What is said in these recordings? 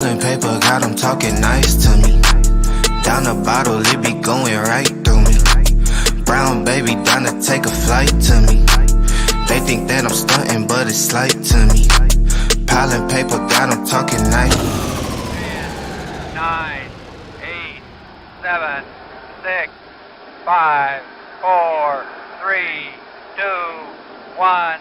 Piling paper, got them talking nice to me. Down the bottle, it be going right through me. Brown baby, down to take a flight to me. They think that I'm stunting, but it's slight to me. Piling paper, got them talking nice. 10, 9, 8, 7, 6, 5, 4, 3, 2, 1.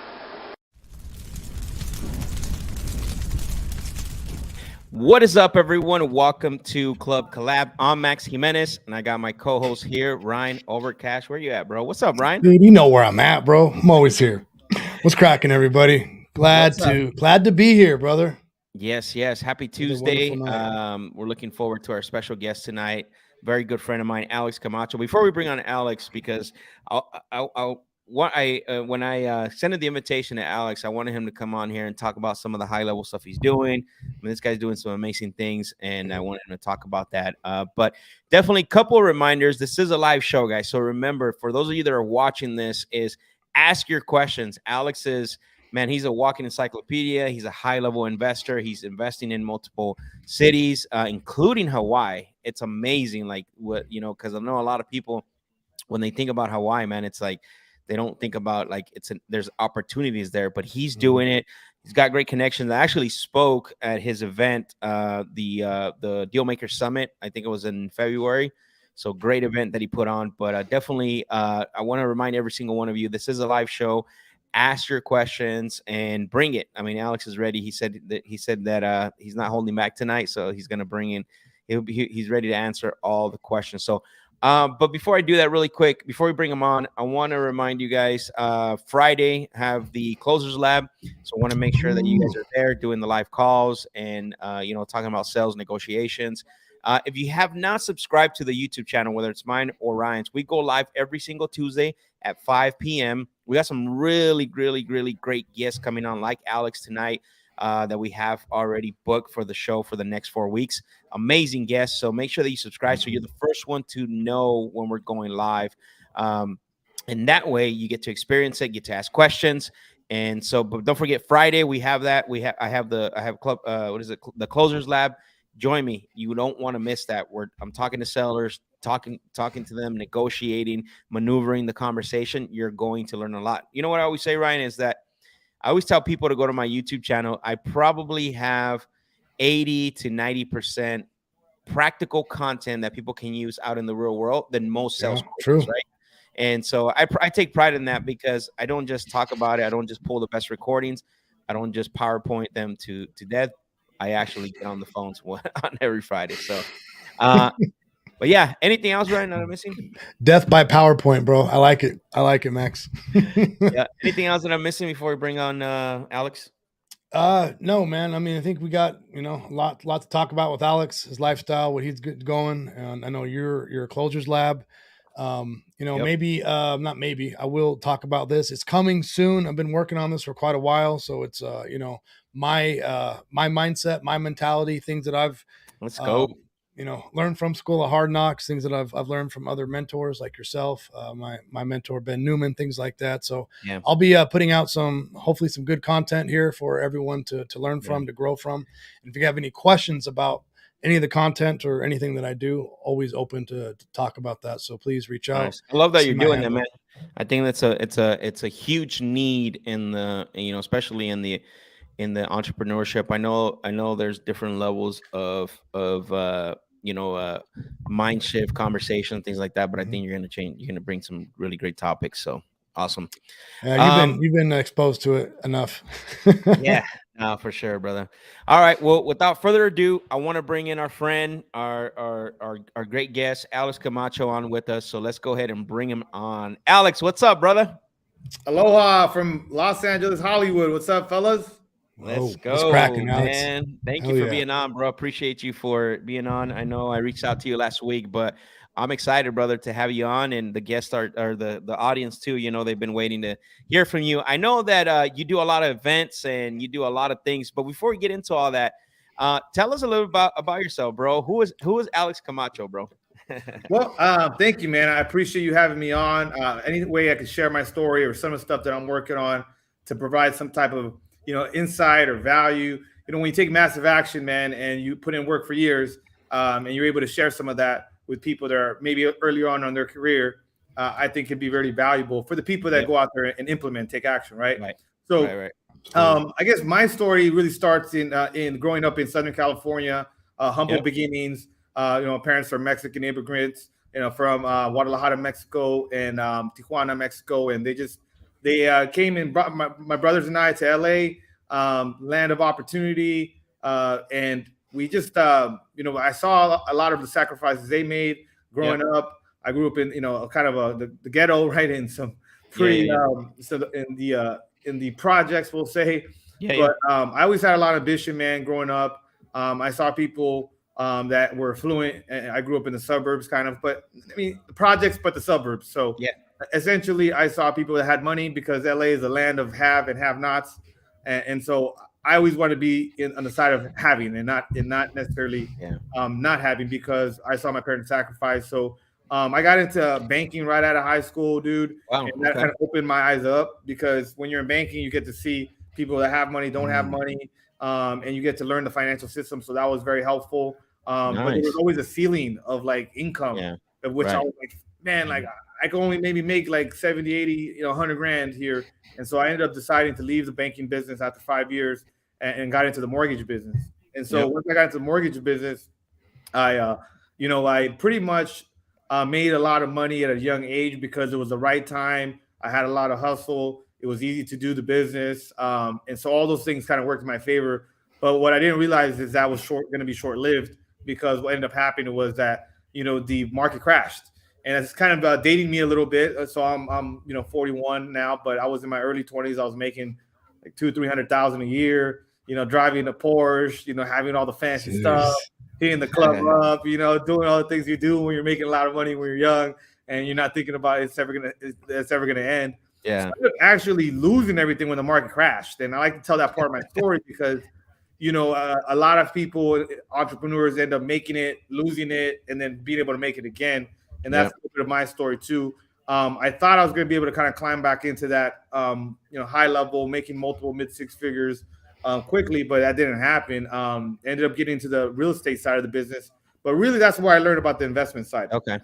What is up, everyone? Welcome to Club Collab. I'm Max Jimenez, and I got my co-host here, Ryan Overcash. Where you at, bro? What's up, Ryan? Dude, you know where I'm at, bro. I'm always here. What's cracking, everybody? Glad to be here, brother. Yes. Happy Tuesday. We're looking forward to our special guest tonight. Very good friend of mine, Alex Camacho. Before we bring on Alex, because when I sent the invitation to Alex, I wanted him to come on here and talk about some of the high level stuff he's doing. I mean, this guy's doing some amazing things, and I wanted him to talk about that. But definitely a couple of reminders. This is a live show, guys. So remember, for those of you that are watching this, is ask your questions. Alex is, man, he's a walking encyclopedia. He's a high level investor. He's investing in multiple cities, including Hawaii. It's amazing. Like what, because I know a lot of people, when they think about Hawaii, man, it's like, they don't think about like there's opportunities there, but he's doing it. He's got great connections. I actually spoke at his event, the Dealmaker Summit. I think it was in February. So great event that he put on. But definitely, I want to remind every single one of you, this is a live show. Ask your questions and bring it. I mean, Alex is ready. He said that he's not holding back tonight, so he's going to bring in. He's ready to answer all the questions. So. But before I do that really quick, before we bring them on, I want to remind you guys, Friday have the Closers Lab. So I want to make sure that you guys are there doing the live calls and, talking about sales negotiations. If you have not subscribed to the YouTube channel, whether it's mine or Ryan's, we go live every single Tuesday at 5 p.m. We got some really great guests coming on, like Alex tonight. That we have already booked for the show for the next 4 weeks. Amazing guests. So make sure that you subscribe so you're the first one to know when we're going live. And that way you get to experience it, get to ask questions. And so, but don't forget, Friday we have that. I have club. The Closers Lab. Join me. You don't want to miss that. I'm talking to sellers, talking to them, negotiating, maneuvering the conversation. You're going to learn a lot. You know what I always say, Ryan, is that I always tell people to go to my YouTube channel. I probably have 80 to 90% practical content that people can use out in the real world than most sales coaches, right? And so I take pride in that because I don't just talk about it. I don't just pull the best recordings. I don't just PowerPoint them to death. I actually get on the phones on every Friday. So, but yeah, anything else, Ryan, that I'm missing? Death by PowerPoint, bro. I like it, Max. Yeah. Anything else that I'm missing before we bring on Alex? No, man. I mean, I think we got, a lot to talk about with Alex, his lifestyle, what he's going. And I know you're a Closers Lab. Yep. Maybe, not maybe, I will talk about this. It's coming soon. I've been working on this for quite a while. So it's, my mindset, my mentality, things that I've, let's go. Learned from School of Hard Knocks, things that I've learned from other mentors like yourself, my mentor, Ben Newman, things like that. So yeah. I'll be putting out hopefully some good content here for everyone to learn from, to grow from. And if you have any questions about any of the content or anything that I do, always open to talk about that. So please reach out. Nice. I love that you're doing that, man. I think it's a huge need in the, especially in the entrepreneurship. I know there's different levels of mind shift conversation, things like that, but I think you're going to bring some really great topics. So awesome. You've been exposed to it enough. Yeah, for sure, brother. All right. Well, without further ado, I want to bring in our friend, our great guest, Alex Camacho, on with us. So let's go ahead and bring him on. Alex, what's up, brother? Aloha from Los Angeles, Hollywood. What's up, fellas? Let's go, man. Thank you for being on, bro. Appreciate you for being on. I know I reached out to you last week, but I'm excited, brother, to have you on, and the guests are the audience too. They've been waiting to hear from you. I know that you do a lot of events and you do a lot of things, but before we get into all that, tell us a little about yourself, bro. Who is Alex Camacho, bro? Well, thank you, man. I appreciate you having me on. Any way I can share my story or some of the stuff that I'm working on to provide some type of insight or value. when you take massive action, man, and you put in work for years, and you're able to share some of that with people that are maybe earlier on in their career, I think can be very valuable for the people that go out there and implement, take action, right? So, I guess my story really starts in growing up in Southern California, humble beginnings. Parents are Mexican immigrants, from Guadalajara, Mexico, and Tijuana, Mexico, and they came and brought my brothers and I to LA, land of opportunity, and we just I saw a lot of the sacrifices they made growing up. I grew up in kind of the ghetto, right, in some pretty so in the projects, we'll say. But I always had a lot of ambition, man, growing up. I saw people that were affluent, and I grew up in the suburbs, kind of, but I mean the projects, but the suburbs. So essentially, I saw people that had money because LA is a land of have and have-nots, and so I always want to be on the side of having and not necessarily not having, because I saw my parents sacrifice. So I got into banking right out of high school, dude. Wow, and that kind of opened my eyes up, because when you're in banking, you get to see people that have money, don't have money, and you get to learn the financial system. So that was very helpful. But there was always a ceiling of like income, of which I was like, man, like I can only maybe make like 70, 80, 100 grand here. And so I ended up deciding to leave the banking business after 5 years and got into the mortgage business. And so once I got into the mortgage business, I pretty much made a lot of money at a young age because it was the right time. I had a lot of hustle. It was easy to do the business. And so all those things kind of worked in my favor. But what I didn't realize is that was going to be short-lived, because what ended up happening was that, the market crashed. And it's kind of dating me a little bit. So I'm 41 now, but I was in my early 20s. I was making like $200,000-300,000 a year, driving a Porsche, having all the fancy stuff, hitting the club up, doing all the things you do when you're making a lot of money when you're young and you're not thinking about it's ever gonna end. Yeah. So I ended up actually losing everything when the market crashed. And I like to tell that part of my story because a lot of people, entrepreneurs, end up making it, losing it, and then being able to make it again. And that's a little bit of my story too. I thought I was going to be able to kind of climb back into that, high level, making multiple mid-six figures quickly, but that didn't happen. Ended up getting to the real estate side of the business, but really that's where I learned about the investment side. Okay.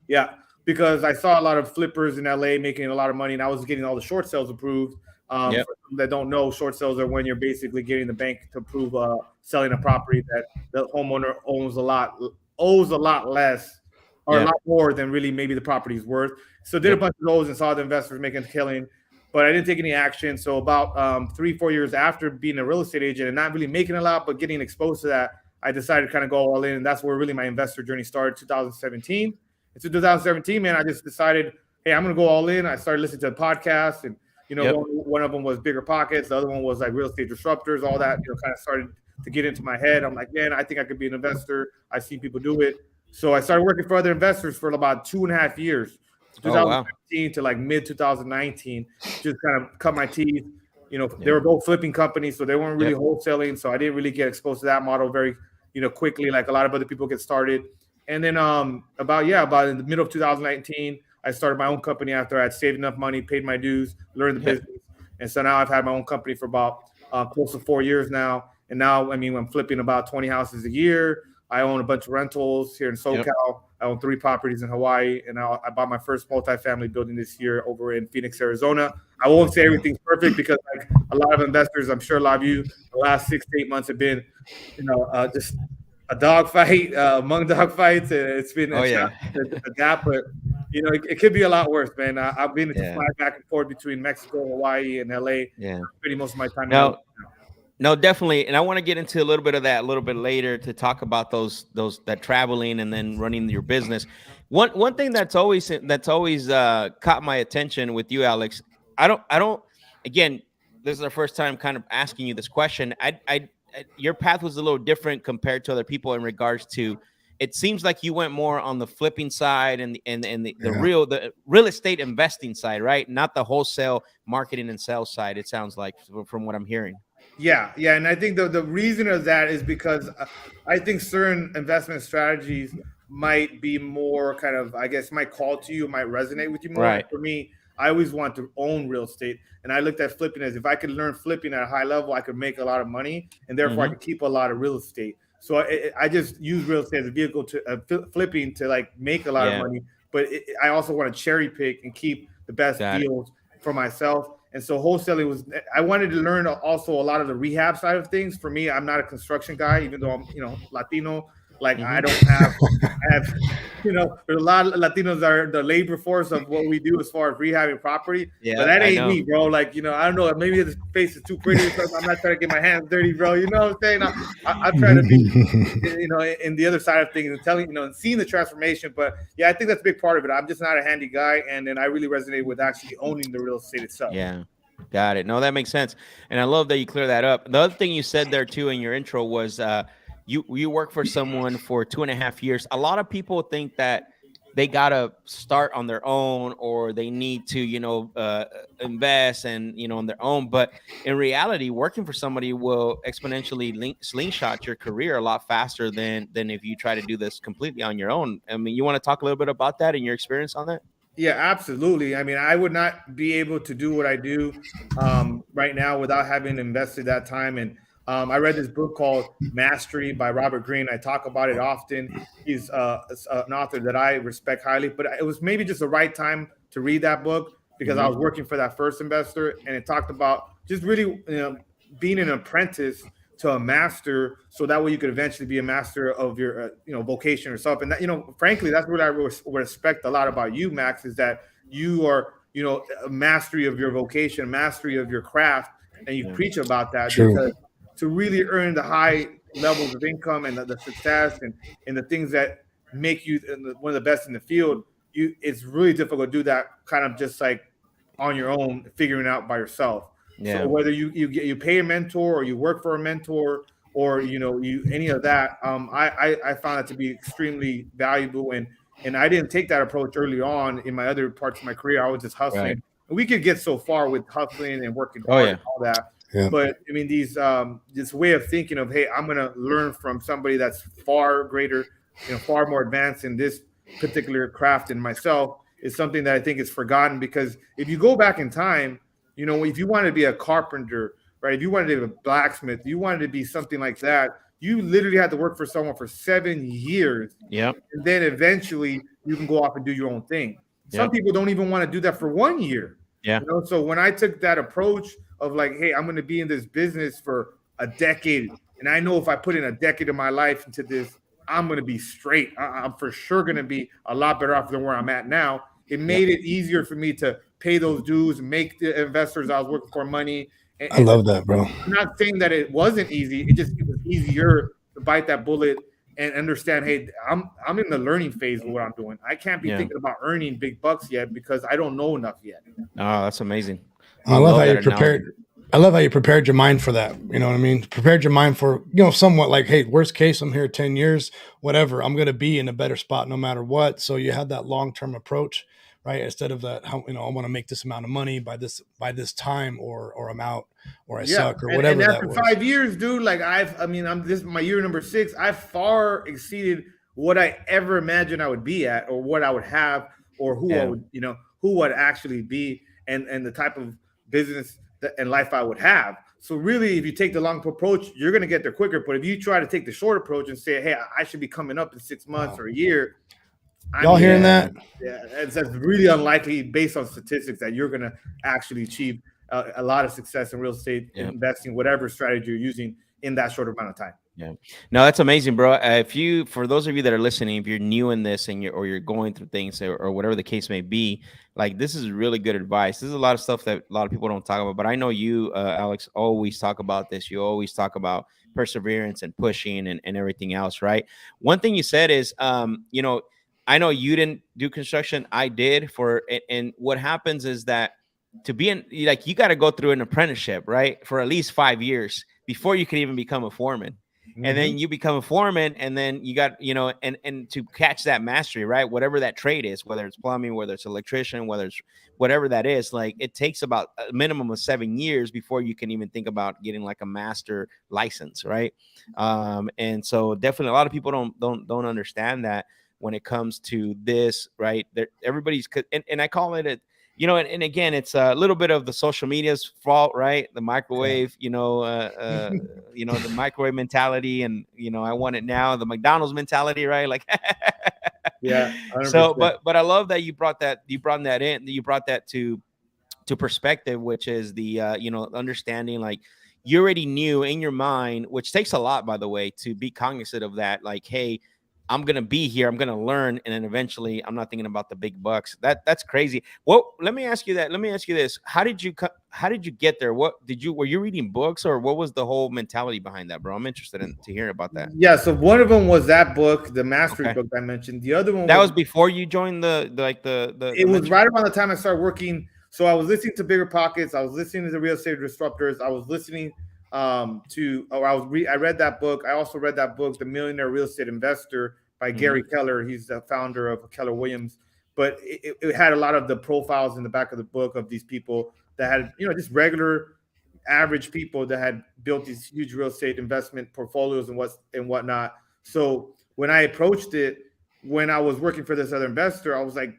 Yeah, because I saw a lot of flippers in LA making a lot of money, and I was getting all the short sales approved. For them that don't know, short sales are when you're basically getting the bank to approve selling a property that the homeowner owes a lot less, or a lot more than really maybe the property is worth. So did a bunch of those and saw the investors making a killing, but I didn't take any action. So about 3-4 years after being a real estate agent and not really making a lot, but getting exposed to that, I decided to kind of go all in. And that's where really my investor journey started, 2017. It's 2017, man. I just decided, hey, I'm going to go all in. I started listening to podcasts, and one of them was Bigger Pockets. The other one was like Real Estate Disruptors, all that, kind of started to get into my head. I'm like, man, I think I could be an investor. I've seen people do it. So I started working for other investors for about 2.5 years, 2015 to like mid 2019, just kind of cut my teeth. They were both flipping companies, so they weren't really wholesaling. So I didn't really get exposed to that model very, quickly, like a lot of other people get started. And then about in the middle of 2019, I started my own company after I had saved enough money, paid my dues, learned the business. And so now I've had my own company for about close to 4 years now. And now, I'm flipping about 20 houses a year. I own a bunch of rentals here in SoCal. I own 3 properties in Hawaii. And I bought my first multifamily building this year over in Phoenix, Arizona. I won't say everything's perfect because like a lot of investors, I'm sure a lot of you, the last 6 to 8 months have been, just a dogfight among dogfights. It's been a gap, but it could be a lot worse, man. I've been to fly back and forth between Mexico, Hawaii, and LA. Pretty most of my time. No, definitely, and I want to get into a little bit of that a little bit later to talk about that traveling and then running your business. One thing that's always caught my attention with you, Alex. I don't. Again, this is our first time kind of asking you this question. Your path was a little different compared to other people in regards to. It seems like you went more on the flipping side and the real estate investing side, right? Not the wholesale marketing and sales side. It sounds like from what I'm hearing. Yeah, and I think the reason of that is because I think certain investment strategies might be more kind of, I guess, might call to you, might resonate with you more. Right. For me, I always want to own real estate. And I looked at flipping as if I could learn flipping at a high level, I could make a lot of money, and therefore I could keep a lot of real estate. So I just use real estate as a vehicle to flipping to like make a lot of money. But I also want to cherry pick and keep the best deals for myself. And so wholesaling I wanted to learn also a lot of the rehab side of things. For me, I'm not a construction guy, even though I'm, Latino. Like I have, there's a lot of Latinos are the labor force of what we do as far as rehabbing property. Yeah, but that ain't me, bro. Like, I don't know. Maybe this face is too pretty or something. I'm not trying to get my hands dirty, bro. You know what I'm saying? I'm trying to be, in the other side of things and telling, and seeing the transformation. But yeah, I think that's a big part of it. I'm just not a handy guy. And then I really resonate with actually owning the real estate itself. Yeah. Got it. No, that makes sense. And I love that you clear that up. The other thing you said there too in your intro was you work for someone for 2.5 years. A lot of people think that they gotta start on their own, or they need to invest and on their own. But in reality, working for somebody will exponentially slingshot your career a lot faster than if you try to do this completely on your own. I mean, you want to talk a little bit about that and your experience on that? Yeah, absolutely. I mean, I would not be able to do what I do right now without having invested that time. And I read this book called Mastery by Robert Greene. I talk about it often. He's an author that I respect highly, but it was maybe just the right time to read that book because I was working for that first investor, and it talked about just really being an apprentice to a master, so that way you could eventually be a master of your vocation or something. And that, frankly, that's what I respect a lot about you, Max, is that you are a mastery of your vocation, mastery of your craft, and you preach about that. True. Because to really earn the high levels of income and the success and the things that make you one of the best in the field, it's really difficult to do that kind of just like on your own, figuring out by yourself. Yeah. So whether you pay a mentor or you work for a mentor or you any of that, I found that to be extremely valuable. And I didn't take that approach early on in my other parts of my career. I was just hustling. Right. And we could get so far with hustling and working hard and all that. Yeah. But I mean, this way of thinking of, hey, I'm gonna learn from somebody that's far greater, far more advanced in this particular craft than myself, is something that I think is forgotten. Because if you go back in time, if you wanted to be a carpenter, right? If you wanted to be a blacksmith, you wanted to be something like that, you literally had to work for someone for 7 years. Yeah. And then eventually you can go off and do your own thing. Some people don't even want to do that for 1 year. Yeah. So when I took that approach of like, hey, I'm going to be in this business for a decade, and I know if I put in a decade of my life into this, I'm going to be straight. I'm for sure going to be a lot better off than where I'm at now. It made it easier for me to pay those dues, make the investors I was working for money. And I love that, bro. I'm not saying that it wasn't easy. It was easier to bite that bullet and understand, hey, I'm in the learning phase of what I'm doing. I can't be thinking about earning big bucks yet because I don't know enough yet. Oh, that's amazing. I love how you prepared. I love how you prepared your mind for that. You know what I mean? Prepared your mind for, somewhat like, hey, worst case, I'm here 10 years, whatever. I'm going to be in a better spot no matter what. So you had that long-term approach, right? Instead of that, I want to make this amount of money by this time, or I'm out, or I suck, or whatever. And after 5 years, dude, like this is my year number 6. I far exceeded what I ever imagined I would be at, or what I would have, or who I would, who would actually be, and the type of business and life I would have. So really, if you take the long approach, you're going to get there quicker. But if you try to take the short approach and say, hey, I should be coming up in 6 months or a year. Y'all hearing that? Yeah, that's really unlikely based on statistics that you're going to actually achieve a lot of success in real estate, investing, whatever strategy you're using in that short amount of time. Yeah, no, that's amazing, bro. For those of you that are listening, if you're new in this and you're going through things or whatever the case may be, like, this is really good advice. This is a lot of stuff that a lot of people don't talk about, but I know you, Alex, always talk about this. You always talk about perseverance and pushing and everything else, right? One thing you said is, I know you didn't do construction. I did and what happens is that to be you got to go through an apprenticeship, right? For at least 5 years before you can even become a foreman. Mm-hmm. And then you become a foreman, and then you got, and to catch that mastery, right? Whatever that trade is, whether it's plumbing, whether it's electrician, whether it's whatever that is, like, it takes about a minimum of 7 years before you can even think about getting like a master license, right? And so definitely a lot of people don't understand that when it comes to this, right? Everybody's, and I call it you know, and again, it's a little bit of the social media's fault, right? The microwave, you know, the microwave mentality, and I want it now. The McDonald's mentality, right? Like, yeah. 100%. So, but I love that you brought that to perspective, which is the understanding, like, you already knew in your mind, which takes a lot, by the way, to be cognizant of that. Like, hey, I'm gonna be here, I'm gonna learn, and then eventually I'm not thinking about the big bucks. That's crazy. Well, let me ask you this: how did you get there? Were you reading books, or what was the whole mentality behind that, bro? I'm interested to hear about that. Yeah, so one of them was that book, the mastery book I mentioned. The other one was before you joined the it was right around the time I started working. So I was listening to Bigger Pockets, I was listening to the Real Estate Disruptors, I was listening I read that book. I also read that book, The Millionaire Real Estate Investor, by Gary Keller. He's the founder of Keller Williams. But it had a lot of the profiles in the back of the book of these people that had, just regular, average people that had built these huge real estate investment portfolios and whatnot. So when I approached it, when I was working for this other investor, I was like,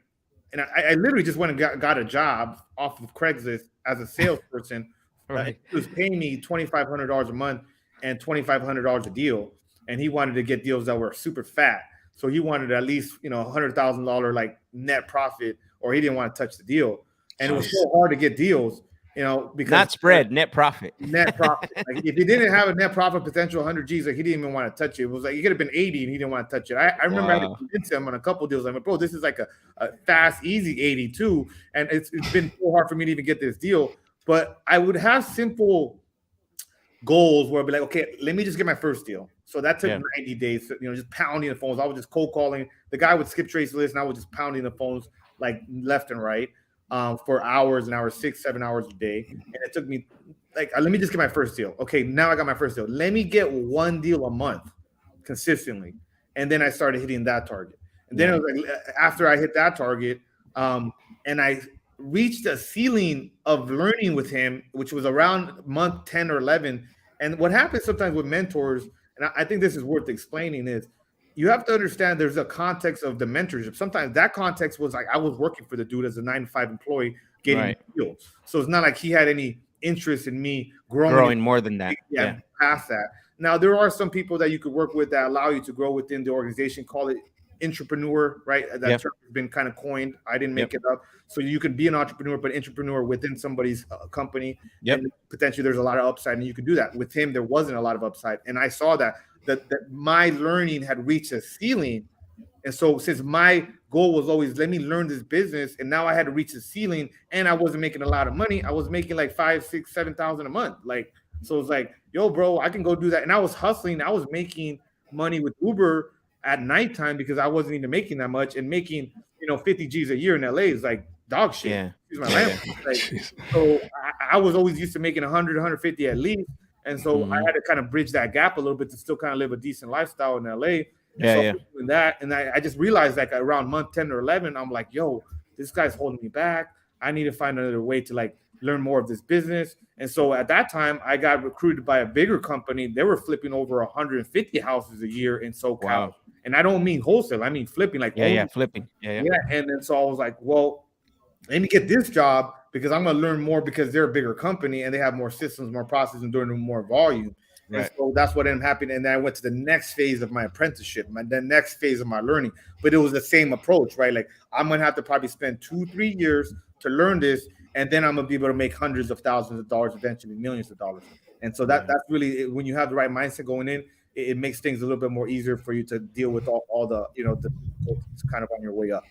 and I literally just went and got a job off of Craigslist as a salesperson. Right. He was paying me $2,500 a month and $2,500 a deal, and he wanted to get deals that were super fat. So he wanted at least $100,000 like net profit, or he didn't want to touch the deal. And it was so hard to get deals, because not spread, net profit. Net profit. Like, if he didn't have a net profit potential 100 G's, like, he didn't even want to touch it. It was like, he could have been 80 and he didn't want to touch it. I remember I had to convince him on a couple deals. I'm like, bro, this is like a fast, easy 82, and it's been so hard for me to even get this deal. But I would have simple goals where I'd be like, okay, let me just get my first deal. So that took 90 days, just pounding the phones. I was just cold calling. The guy would skip trace list, and I was just pounding the phones like left and right for hours and hours, 6-7 hours a day. And it took me like, let me just get my first deal. Okay, now I got my first deal. Let me get one deal a month consistently. And then I started hitting that target. And then it was like, after I hit that target, and I reached a ceiling of learning with him, which was around month 10 or 11. And what happens sometimes with mentors, and I think this is worth explaining, is you have to understand there's a context of the mentorship. Sometimes that context was like, I was working for the dude as a 9-to-5 employee getting deals. So it's not like he had any interest in me growing more than that. Yeah, past that. Now, there are some people that you could work with that allow you to grow within the organization. Call it entrepreneur, right? That term has been kind of coined. I didn't make it up. So you could be an entrepreneur, but entrepreneur within somebody's company. And potentially there's a lot of upside, and you could do that. With him, there wasn't a lot of upside. And I saw that my learning had reached a ceiling. And so since my goal was always, let me learn this business, and now I had to reach the ceiling, and I wasn't making a lot of money. I was making like 5, 6, 7,000 a month. Like, so it's like, yo, bro, I can go do that. And I was hustling. I was making money with Uber at nighttime because I wasn't even making that much, and making 50 G's a year in LA is like dog shit. Excuse my language. Like, so I was always used to making 100, 150 at least, and so I had to kind of bridge that gap a little bit to still kind of live a decent lifestyle in LA. Doing that, and I just realized, like, around month 10 or 11, I'm like, yo, this guy's holding me back. I need to find another way to like learn more of this business. And so at that time, I got recruited by a bigger company. They were flipping over 150 houses a year in SoCal. Wow. And I don't mean wholesale, I mean flipping, like flipping. And then so I was like, well, let me get this job because I'm gonna learn more, because they're a bigger company and they have more systems, more processes, and doing more volume. Right. And so that's what ended up happening. And then I went to the next phase of my apprenticeship, the next phase of my learning. But it was the same approach, right? Like, I'm gonna have to probably spend 2-3 years to learn this, and then I'm gonna be able to make hundreds of thousands of dollars, eventually millions of dollars. And so that's really, when you have the right mindset going in, it makes things a little bit more easier for you to deal with all the the kind of on your way up.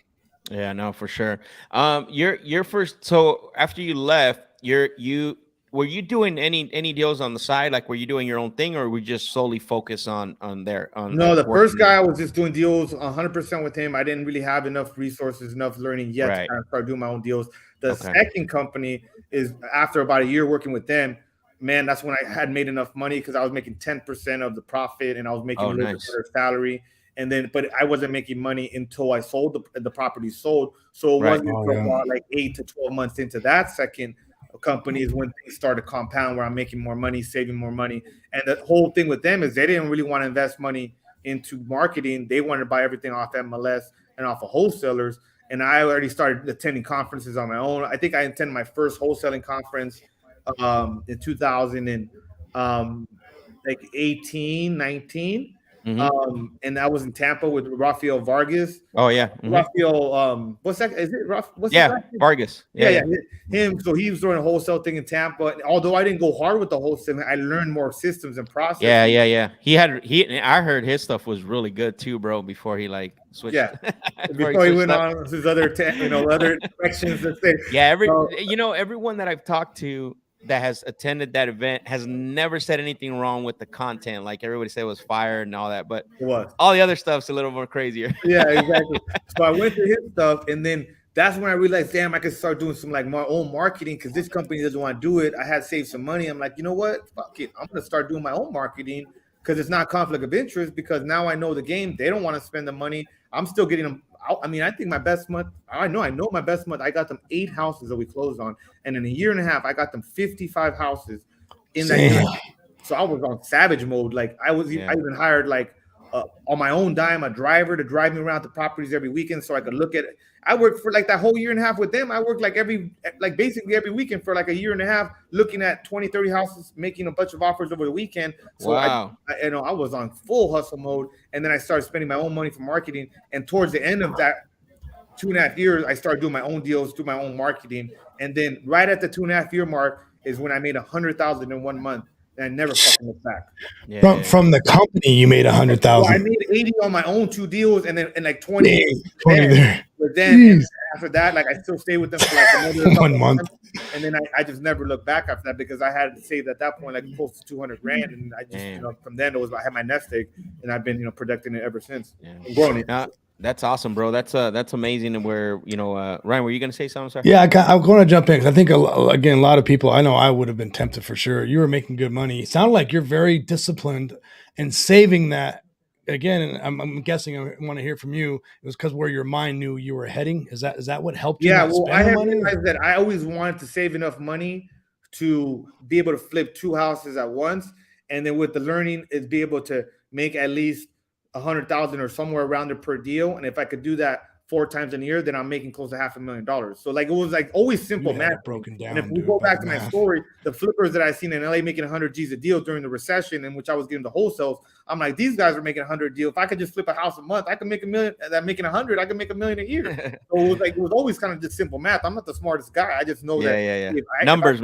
Yeah, no, for sure. Your first, so after you left, were you doing any deals on the side? Like, were you doing your own thing, or were you just solely focused on there? No, the first guy, I was just doing deals 100% with him. I didn't really have enough resources, enough learning yet to kind of start doing my own deals. The second company is, after about a year working with them, man, that's when I had made enough money, because I was making 10% of the profit, and I was making a little bit better salary. And then, but I wasn't making money until I sold the property sold. So it wasn't until like 8 to 12 months into that second company is when things started to compound, where I'm making more money, saving more money. And the whole thing with them is they didn't really want to invest money into marketing. They wanted to buy everything off MLS and off of wholesalers. and I already started attending conferences on my own. I think I attended my first wholesaling conference in 2000 and like 18, 19. And that was in Tampa with Rafael Vargas. Oh yeah, Rafael, what's that? Is it Raf? What's yeah, Vargas? Yeah, him. So he was doing a wholesale thing in Tampa. And although I didn't go hard with the wholesale, I learned more systems and processes. Yeah. I heard his stuff was really good too, bro. Before he like switched. Yeah, before he went on his other, other directions. Yeah, everyone that I've talked to that has attended that event has never said anything wrong with the content. Like everybody said it was fire and all that, but it was. All the other stuff's a little more crazier. Yeah, exactly. So I went to his stuff, and then that's when I realized, damn, I could start doing some like my own marketing because this company doesn't want to do it. I had saved some money. I'm like, you know what? Fuck it. I'm gonna start doing my own marketing because it's not conflict of interest. Because now I know the game. They don't want to spend the money. I'm still getting them. I mean, I think my best month. I know my best month. I got them 8 houses that we closed on, and in a year and a half, I got them 55 houses in that year. So I was on savage mode. Like I even hired like on my own dime a driver to drive me around the properties every weekend so I could look at it. I worked for like that whole year and a half with them. I worked like basically every weekend for like a year and a half, looking at 20, 30 houses, making a bunch of offers over the weekend. So wow. I was on full hustle mode. And then I started spending my own money for marketing. And towards the end of that 2.5 years, I started doing my own deals, do my own marketing. And then right at the 2.5 year mark is when I made $100,000 in 1 month. And I never fucking looked back. From the company, you made $100,000. Well, I made 80 on my own 2 deals, and then like 20 there. But then after that, like I still stayed with them for like another 1 month, and then I just never looked back after that because I had saved at that point like close to $200,000, and I just from then I had my nest egg, and I've been protecting it ever since, and growing it. That's awesome, bro. That's amazing. And where Ryan, were you gonna say something? Sorry. Yeah, I'm going to jump in because I think again a lot of people I know I would have been tempted for sure. You were making good money. It sounded like you're very disciplined and saving that. Again, and I'm guessing I want to hear from you. It was because where your mind knew you were heading. Is that what helped you? Yeah, well, I had realized that I always wanted to save enough money to be able to flip 2 houses at once, and then with the learning is be able to make at least 100,000 or somewhere around there per deal. And if I could do that 4 times in a year, then I'm making close to $500,000. So like it was like always simple math. Broken down. And if we go back to my story, the flippers that I seen in LA making 100 G's a deal during the recession, in which I was getting the wholesales, I'm like, these guys are making 100 deal. If I could just flip a house a month, I can make $1 million. That making 100, I can make $1 million a year. So it was always kind of just simple math. I'm not the smartest guy. I just know that. Numbers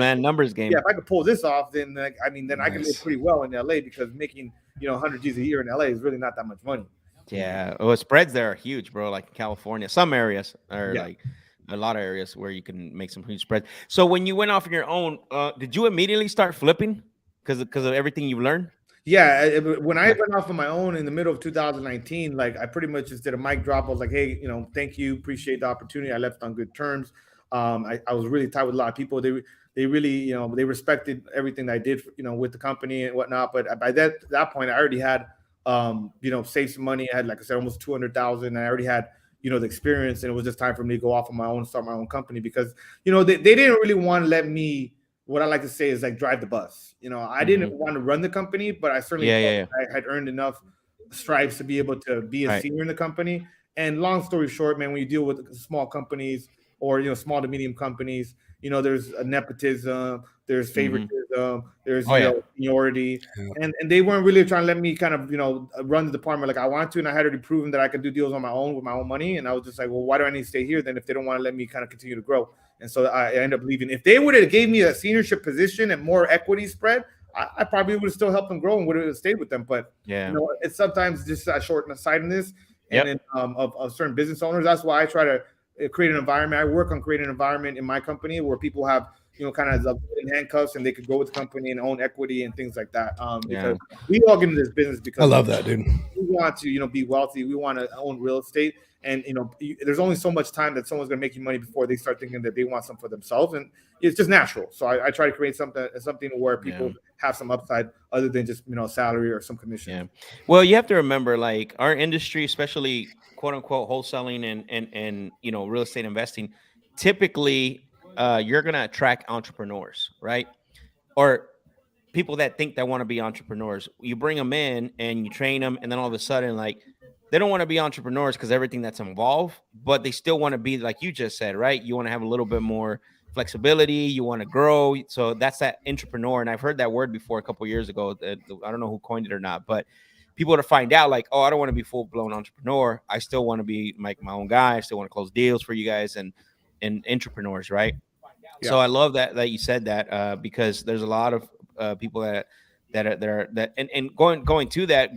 game. Yeah, if I could pull this off, then I can live pretty well in LA because making 100 G's a year in LA is really not that much money. Yeah, well, spreads there are huge, bro. Like in California, some areas are like a lot of areas where you can make some huge spreads. So when you went off on your own, did you immediately start flipping because of everything you learned? Yeah, when I went off on my own in the middle of 2019, like I pretty much just did a mic drop. I was like, hey, thank you, appreciate the opportunity. I left on good terms. I was really tight with a lot of people. They really, they respected everything that I did, with the company and whatnot. But by that point, I already had saved some money. I had, like I said, almost 200,000. I already had, the experience, and it was just time for me to go off on my own, start my own company because, they didn't really want to let me, what I like to say is like drive the bus. I didn't want to run the company, but I certainly I had earned enough stripes to be able to be a senior in the company. And long story short, man, when you deal with small companies or, small to medium companies, there's a nepotism, there's favoritism, there's seniority, and they weren't really trying to let me kind of run the department like I wanted to, and I had already proven that I could do deals on my own with my own money, and I was just like, well, why do I need to stay here then if they don't want to let me kind of continue to grow? And so I ended up leaving. If they would have gave me a seniorship position and more equity spread, I probably would have still helped them grow and would have stayed with them. But it's sometimes just a short-sightedness and of certain business owners. That's why I try to create an environment. I work on creating an environment in my company where people have, kind of in handcuffs and they could go with the company and own equity and things like that. Because we all get into this business because I love that, dude. We want to, be wealthy. We want to own real estate. And, there's only so much time that someone's going to make you money before they start thinking that they want something for themselves. And it's just natural. So I try to create something where people have some upside other than just, salary or some commission. Yeah. Well, you have to remember, like our industry, especially quote unquote wholesaling and real estate investing, typically you're going to attract entrepreneurs, right? Or people that think they want to be entrepreneurs. You bring them in and you train them, and then all of a sudden, like they don't want to be entrepreneurs because everything that's involved, but they still want to be like you just said, right? You want to have a little bit more flexibility. You want to grow. So that's that entrepreneur. And I've heard that word before a couple of years ago. I don't know who coined it or not, but people to find out like, oh, I don't want to be full blown entrepreneur. I still want to be like my own guy. I still want to close deals for you guys and entrepreneurs, right? Yeah. So I love that you said that because there's a lot of people that and going to that.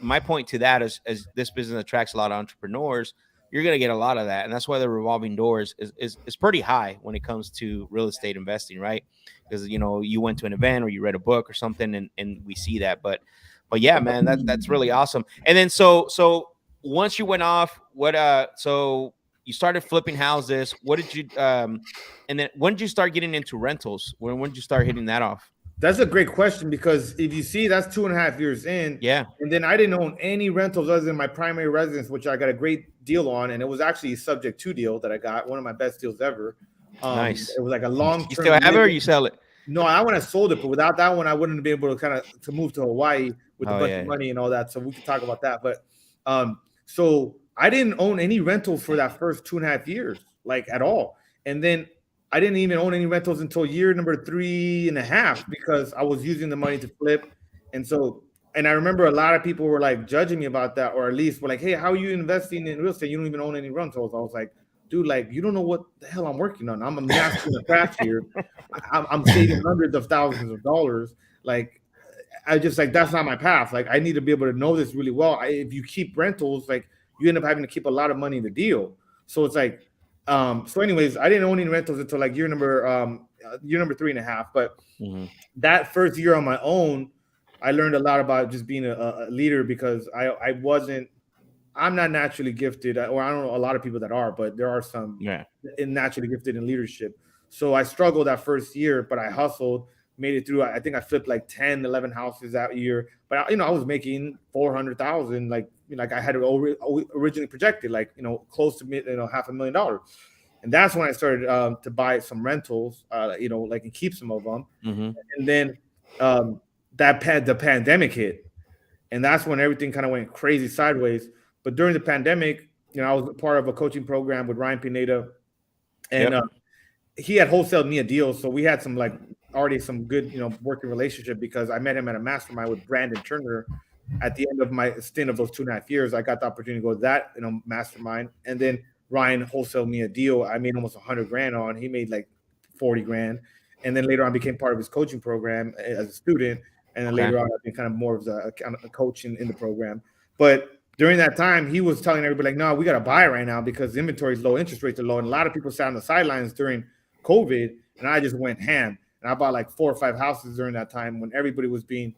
My point to that is, as this business attracts a lot of entrepreneurs, you're going to get a lot of that, and that's why the revolving doors is pretty high when it comes to real estate investing, right? Because you went to an event or you read a book or something, and we see that. But yeah, man, that's really awesome. And then so once you went off, so you started flipping houses. What did you and then when did you start getting into rentals? When did you start hitting that off? That's a great question, because if you see, that's 2.5 years in. Yeah. And then I didn't own any rentals other than my primary residence, which I got a great deal on. And it was actually a subject to deal that I got, one of my best deals ever. Nice. It was like a long term. You still have it or you sell it? No, I want to sold it, but without that one, I wouldn't have been able to move to Hawaii with a bunch of money and all that. So we can talk about that. But so I didn't own any rentals for that first 2.5 years, like at all. And then I didn't even own any rentals until year number 3.5, because I was using the money to flip. And I remember a lot of people were like judging me about that, or at least were like, hey, how are you investing in real estate? You don't even own any rentals. I was like, dude, like, you don't know what the hell I'm working on. I'm a master in the craft here. I'm saving hundreds of thousands of dollars. Like, I just like, that's not my path. Like, I need to be able to know this really well. If you keep rentals, like, you end up having to keep a lot of money in the deal. So it's like, so anyways, I didn't own any rentals until like year number 3.5. But that first year on my own, I learned a lot about just being a leader, because I'm not naturally gifted, or I don't know a lot of people that are, but there are some naturally gifted in leadership. So I struggled that first year, but I hustled, made it through. I think I flipped like 10, 11 houses that year, but I was making 400,000, like I had originally projected, like, close to $500,000. And that's when I started to buy some rentals, like, and keep some of them. And then the pandemic hit, and that's when everything kind of went crazy sideways. But during the pandemic, I was part of a coaching program with Ryan Pineda, and he had wholesaled me a deal. So we had some already some good, working relationship, because I met him at a mastermind with Brandon Turner. At the end of my stint of those 2.5 years, I got the opportunity to go to that, mastermind. And then Ryan wholesaled me a deal. I made almost $100,000 on. He made like $40,000. And then later on became part of his coaching program as a student. And then later on, I became kind of more of a coach in the program. But during that time, he was telling everybody, like, no, we got to buy right now because inventory is low, interest rates are low. And a lot of people sat on the sidelines during COVID, and I just went ham. And I bought like 4 or 5 houses during that time when everybody was being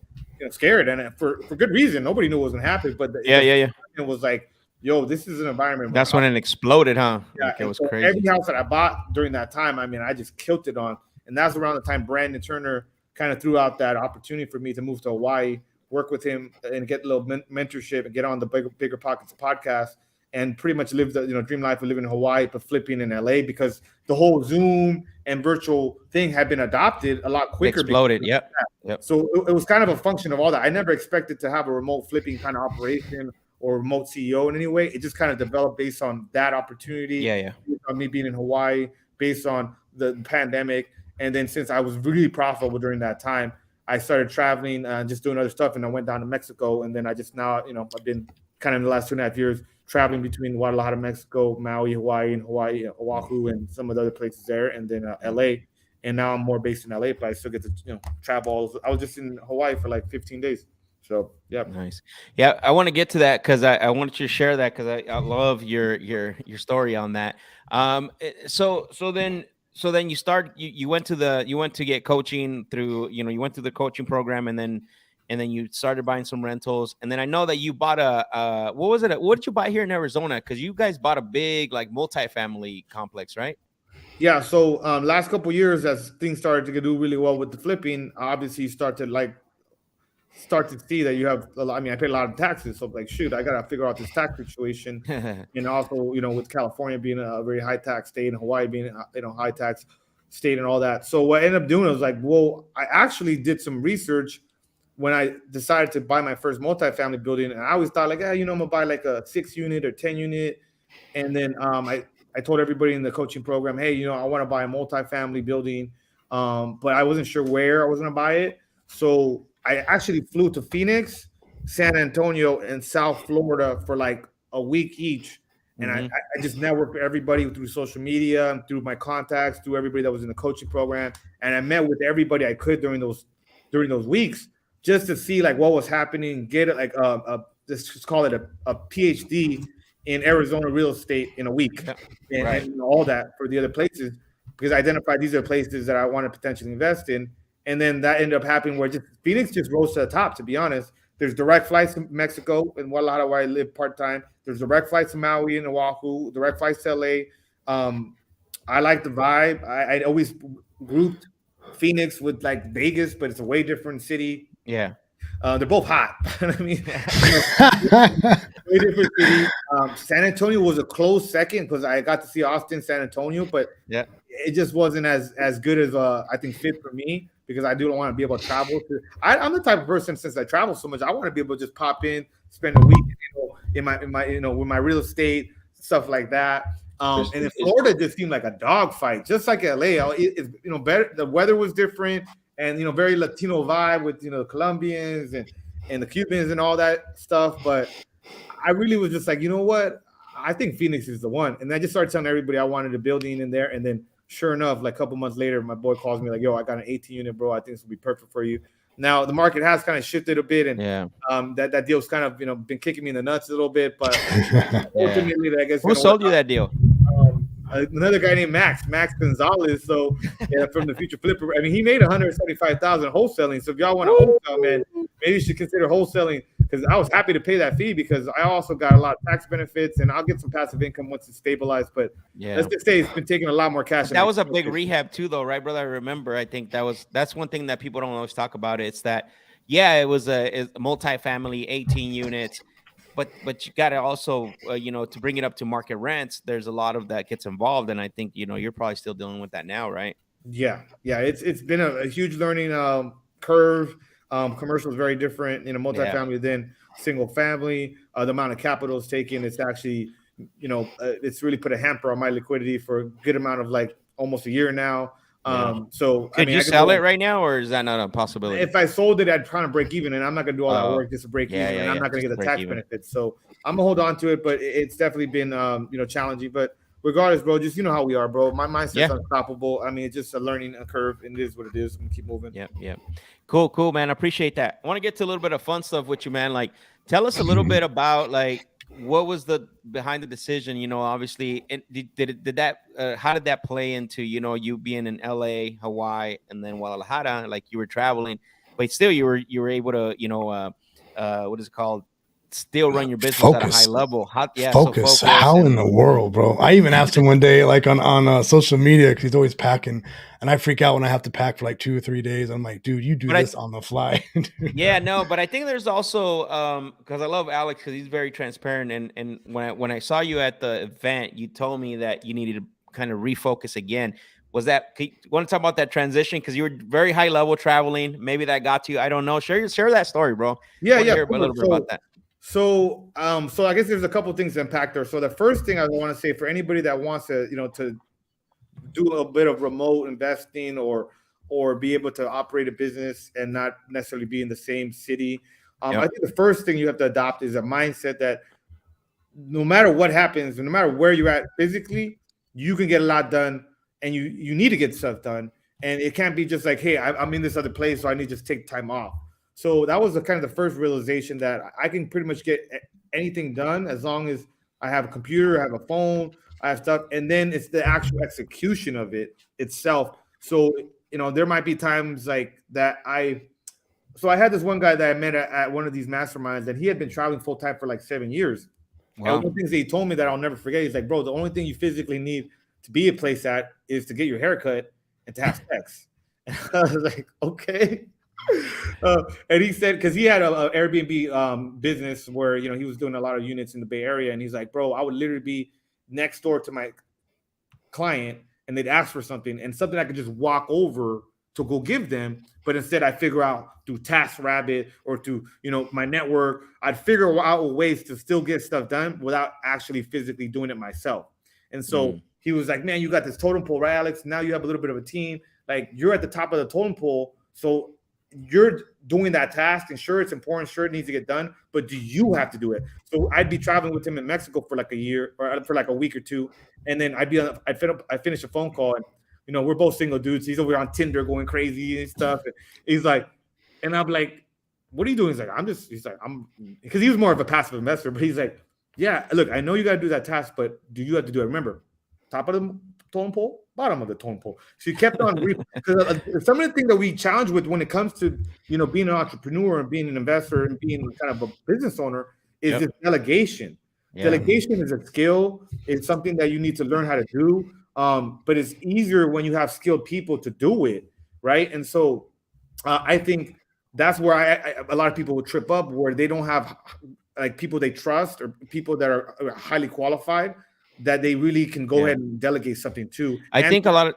scared, and for good reason. Nobody knew what was going to happen. But it was like, yo, this is an environment. That's when it exploded, huh? Yeah, like it was crazy. Every house that I bought during that time, I mean, I just killed it on. And that's around the time Brandon Turner kind of threw out that opportunity for me to move to Hawaii, work with him, and get a little mentorship, and get on the Bigger Pockets podcast, and pretty much live the dream life of living in Hawaii but flipping in LA, because the whole Zoom and virtual thing had been adopted a lot quicker. Exploded. Yep. So it was kind of a function of all that. I never expected to have a remote flipping kind of operation or remote CEO in any way. It just kind of developed based on that opportunity. Based on me being in Hawaii, based on the pandemic. And then since I was really profitable during that time, I started traveling, just doing other stuff. And I went down to Mexico. And then I just now, I've been kind of in the last 2.5 years traveling between Guadalajara, Mexico, Maui, Hawaii, and Oahu, and some of the other places there. And then LA. And now I'm more based in LA, but I still get to travel. I was just in Hawaii for like 15 days. So yeah, nice. Yeah, I want to get to that because I wanted you to share that because I love your story on that. So then you went to get coaching through you went through the coaching program, and then you started buying some rentals, and then I know that you bought what did you buy here in Arizona? Because you guys bought a big multifamily complex, right? Yeah. So last couple of years, as things started to do really well with the flipping, obviously you start to see that you have I paid a lot of taxes, so like, shoot, I gotta figure out this tax situation. And also, with California being a very high tax state and Hawaii being high tax state and all that. So what I ended up doing was like, well, I actually did some research when I decided to buy my first multifamily building, and I always thought like, I'm gonna buy like a 6-unit or 10-unit. And then I told everybody in the coaching program, hey, I want to buy a multifamily building, but I wasn't sure where I was gonna buy it. So I actually flew to Phoenix, San Antonio, and South Florida for like a week each. And I just networked with everybody through social media and through my contacts, through everybody that was in the coaching program. And I met with everybody I could during those weeks just to see like what was happening, get it like let's call it a PhD in Arizona real estate in a week, and all that for the other places, because I identified these are places that I want to potentially invest in. And then that ended up happening where Phoenix just rose to the top, to be honest. There's direct flights to Mexico and Guadalajara, where I live part-time. There's direct flights to Maui and Oahu, direct flights to LA. I like the vibe. I always grouped Phoenix with like Vegas, but it's a way different city. Yeah. They're both hot. I mean, way different city. San Antonio was a close second because I got to see Austin, San Antonio, but it just wasn't as good as I think fit for me, because I do want to be able to travel. I'm the type of person, since I travel so much, I want to be able to just pop in, spend a week, in my with my real estate stuff like that. And in Florida, just seemed like a dogfight, just like LA. It's better. The weather was different, and very Latino vibe with the Colombians and the Cubans and all that stuff. But I really was just like, you know what? I think Phoenix is the one. And I just started telling everybody I wanted a building in there. And then sure enough, like a couple months later, my boy calls me like, yo, I got an 18-unit, bro. I think this will be perfect for you. Now the market has kind of shifted a bit, and that deal's kind of been kicking me in the nuts a little bit. But ultimately, I guess who sold you that deal? Another guy named Max Gonzalez. So from the Future Flipper. I mean, he made $175,000 wholesaling. So if y'all want to wholesale, man, maybe you should consider wholesaling, because I was happy to pay that fee, because I also got a lot of tax benefits, and I'll get some passive income once it's stabilized. But let's just say it's been taking a lot more cash. That was a big rehab too, though, right, brother? I remember. I think that's one thing that people don't always talk about. It's that it was a multifamily, 18 units. But you got to also, to bring it up to market rents, there's a lot of that gets involved. And I think, you're probably still dealing with that now, right? Yeah. It's been a huge learning curve. Commercial is very different in a multifamily than single family. The amount of capital is taken, it's actually, it's really put a hamper on my liquidity for a good amount of like almost a year now. So could you sell it right now, or is that not a possibility? If I sold it, I'd try to break even, and I'm not gonna do all that work just to break even, and I'm not gonna get the tax benefits. So I'm gonna hold on to it, but it's definitely been challenging. But regardless, bro, just how we are, bro. My mindset's unstoppable. I mean, it's just a learning curve, and it is what it is. I'm gonna keep moving. Yeah. Cool, man. I appreciate that. I want to get to a little bit of fun stuff with you, man. Like, tell us a little bit about like what was the behind the decision, obviously, and how did that play into, you being in LA, Hawaii, and then Guadalajara, like you were traveling, but still you were able to, what is it called? Still run your business at a high level. Focus. How in the world, bro? I even asked him one day, like on social media, because he's always packing, and I freak out when I have to pack for like 2 or 3 days. I'm like, dude, you do this on the fly. But I think there's also because I love Alex, because he's very transparent, and when I saw you at the event, you told me that you needed to kind of refocus again. Was that, you want to talk about that transition? Because you were very high level traveling. Maybe that got to you. I don't know. Share that story, bro. Yeah. Hear a little bit about that. So I guess there's a couple things to unpack there. So the first thing I want to say, for anybody that wants to, to do a bit of remote investing or be able to operate a business and not necessarily be in the same city, I think the first thing you have to adopt is a mindset that no matter what happens, no matter where you're at physically, you can get a lot done, and you need to get stuff done. And it can't be just like, hey, I'm in this other place, so I need to just take time off. So that was kind of the first realization, that I can pretty much get anything done as long as I have a computer, I have a phone, I have stuff, and then it's the actual execution of it itself. So, there might be times like that. So I had this one guy that I met at one of these masterminds, and he had been traveling full time for like 7 years. Wow. And one of the things that he told me that I'll never forget, he's like, bro, the only thing you physically need to be a place at is to get your hair cut and to have sex. And I was like, okay. And he said, because he had a Airbnb business where he was doing a lot of units in the Bay Area, and he's like, bro, I would literally be next door to my client, and they'd ask for something, and something I could just walk over to go give them, but instead I figure out through TaskRabbit or through, my network, I'd figure out ways to still get stuff done without actually physically doing it myself. And so he was like, man, you got this totem pole, right, Alex? Now you have a little bit of a team. Like, you're at the top of the totem pole. So you're doing that task, and sure, it's important, sure, it needs to get done, but do you have to do it? So I'd be traveling with him in Mexico for like a year or for like a week or two. And then I'd finish a phone call, and we're both single dudes. He's over on Tinder going crazy and stuff. And he's like, and I'm like, what are you doing? He's like, because he was more of a passive investor, but he's like, yeah, look, I know you got to do that task, but do you have to do it? Remember, top of the totem pole, bottom of the totem pole. So you kept on because some of the things that we challenge with when it comes to being an entrepreneur and being an investor and being kind of a business owner is this delegation. Yeah. Delegation is a skill. It's something that you need to learn how to do. But it's easier when you have skilled people to do it, right? And so I think that's where a lot of people will trip up, where they don't have like people they trust or people that are highly qualified that they really can go ahead and delegate something to. I think a lot of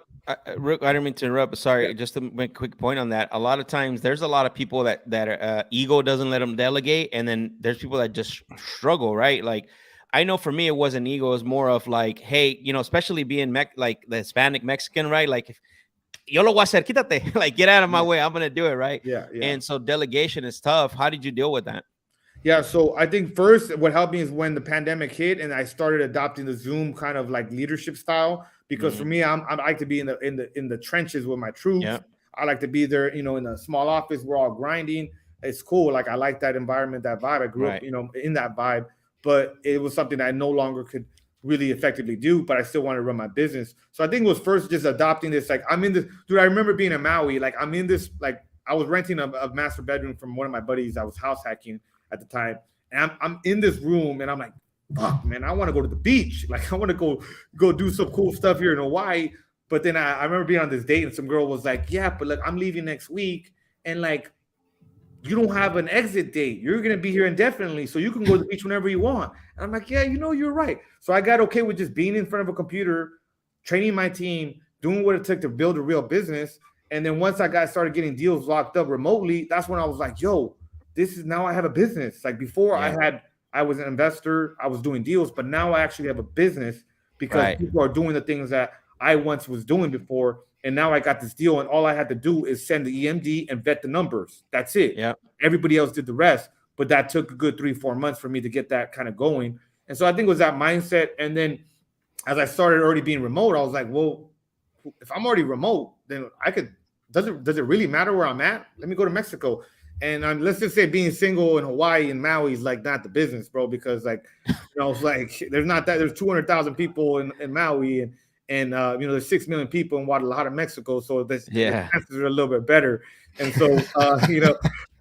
Rick, I didn't mean to interrupt, but sorry, just to make a quick point on that. A lot of times there's a lot of people that are, ego doesn't let them delegate, and then there's people that just struggle, right? Like, I know for me, it wasn't ego. It was more of like, hey, especially being like the Hispanic Mexican, right? Like, if yo lo voy a hacer, quítate, like, get out of my way. I'm going to do it, right? Yeah. And so delegation is tough. How did you deal with that? Yeah, so I think first what helped me is when the pandemic hit and I started adopting the Zoom kind of like leadership style, because for me, I like to be in the trenches with my troops. Yeah. I like to be there, in a small office. We're all grinding. It's cool. Like, I like that environment, that vibe. I grew up, in that vibe, but it was something I no longer could really effectively do, but I still wanted to run my business. So I think it was first just adopting this. Like, I'm in this, dude. I remember being in Maui. Like, I'm in this, like, I was renting a master bedroom from one of my buddies. I was house hacking at the time, and I'm in this room, and I'm like, fuck, man, I want to go to the beach. Like, I want to go do some cool stuff here in Hawaii. But then I remember being on this date, and some girl was like, yeah, but look, I'm leaving next week, and like, you don't have an exit date. You're gonna be here indefinitely, so you can go to the beach whenever you want. And I'm like, yeah, you're right. So I got okay with just being in front of a computer, training my team, doing what it took to build a real business. And then once I started getting deals locked up remotely, that's when I was like, yo, now I have a business. Like, before I was an investor, I was doing deals, but now I actually have a business because people are doing the things that I once was doing before. And now I got this deal, and all I had to do is send the EMD and vet the numbers. That's it. Yeah. Everybody else did the rest, but that took a good 3-4 months for me to get that kind of going. And so I think it was that mindset. And then as I started already being remote, I was like, well, if I'm already remote, then I could, does it really matter where I'm at? Let me go to Mexico. And let's just say being single in Hawaii and Maui is like not the business, bro, because like, it's like there's 200,000 people in Maui, and there's 6 million people in Guadalajara, Mexico. So the chances are a little bit better. And so,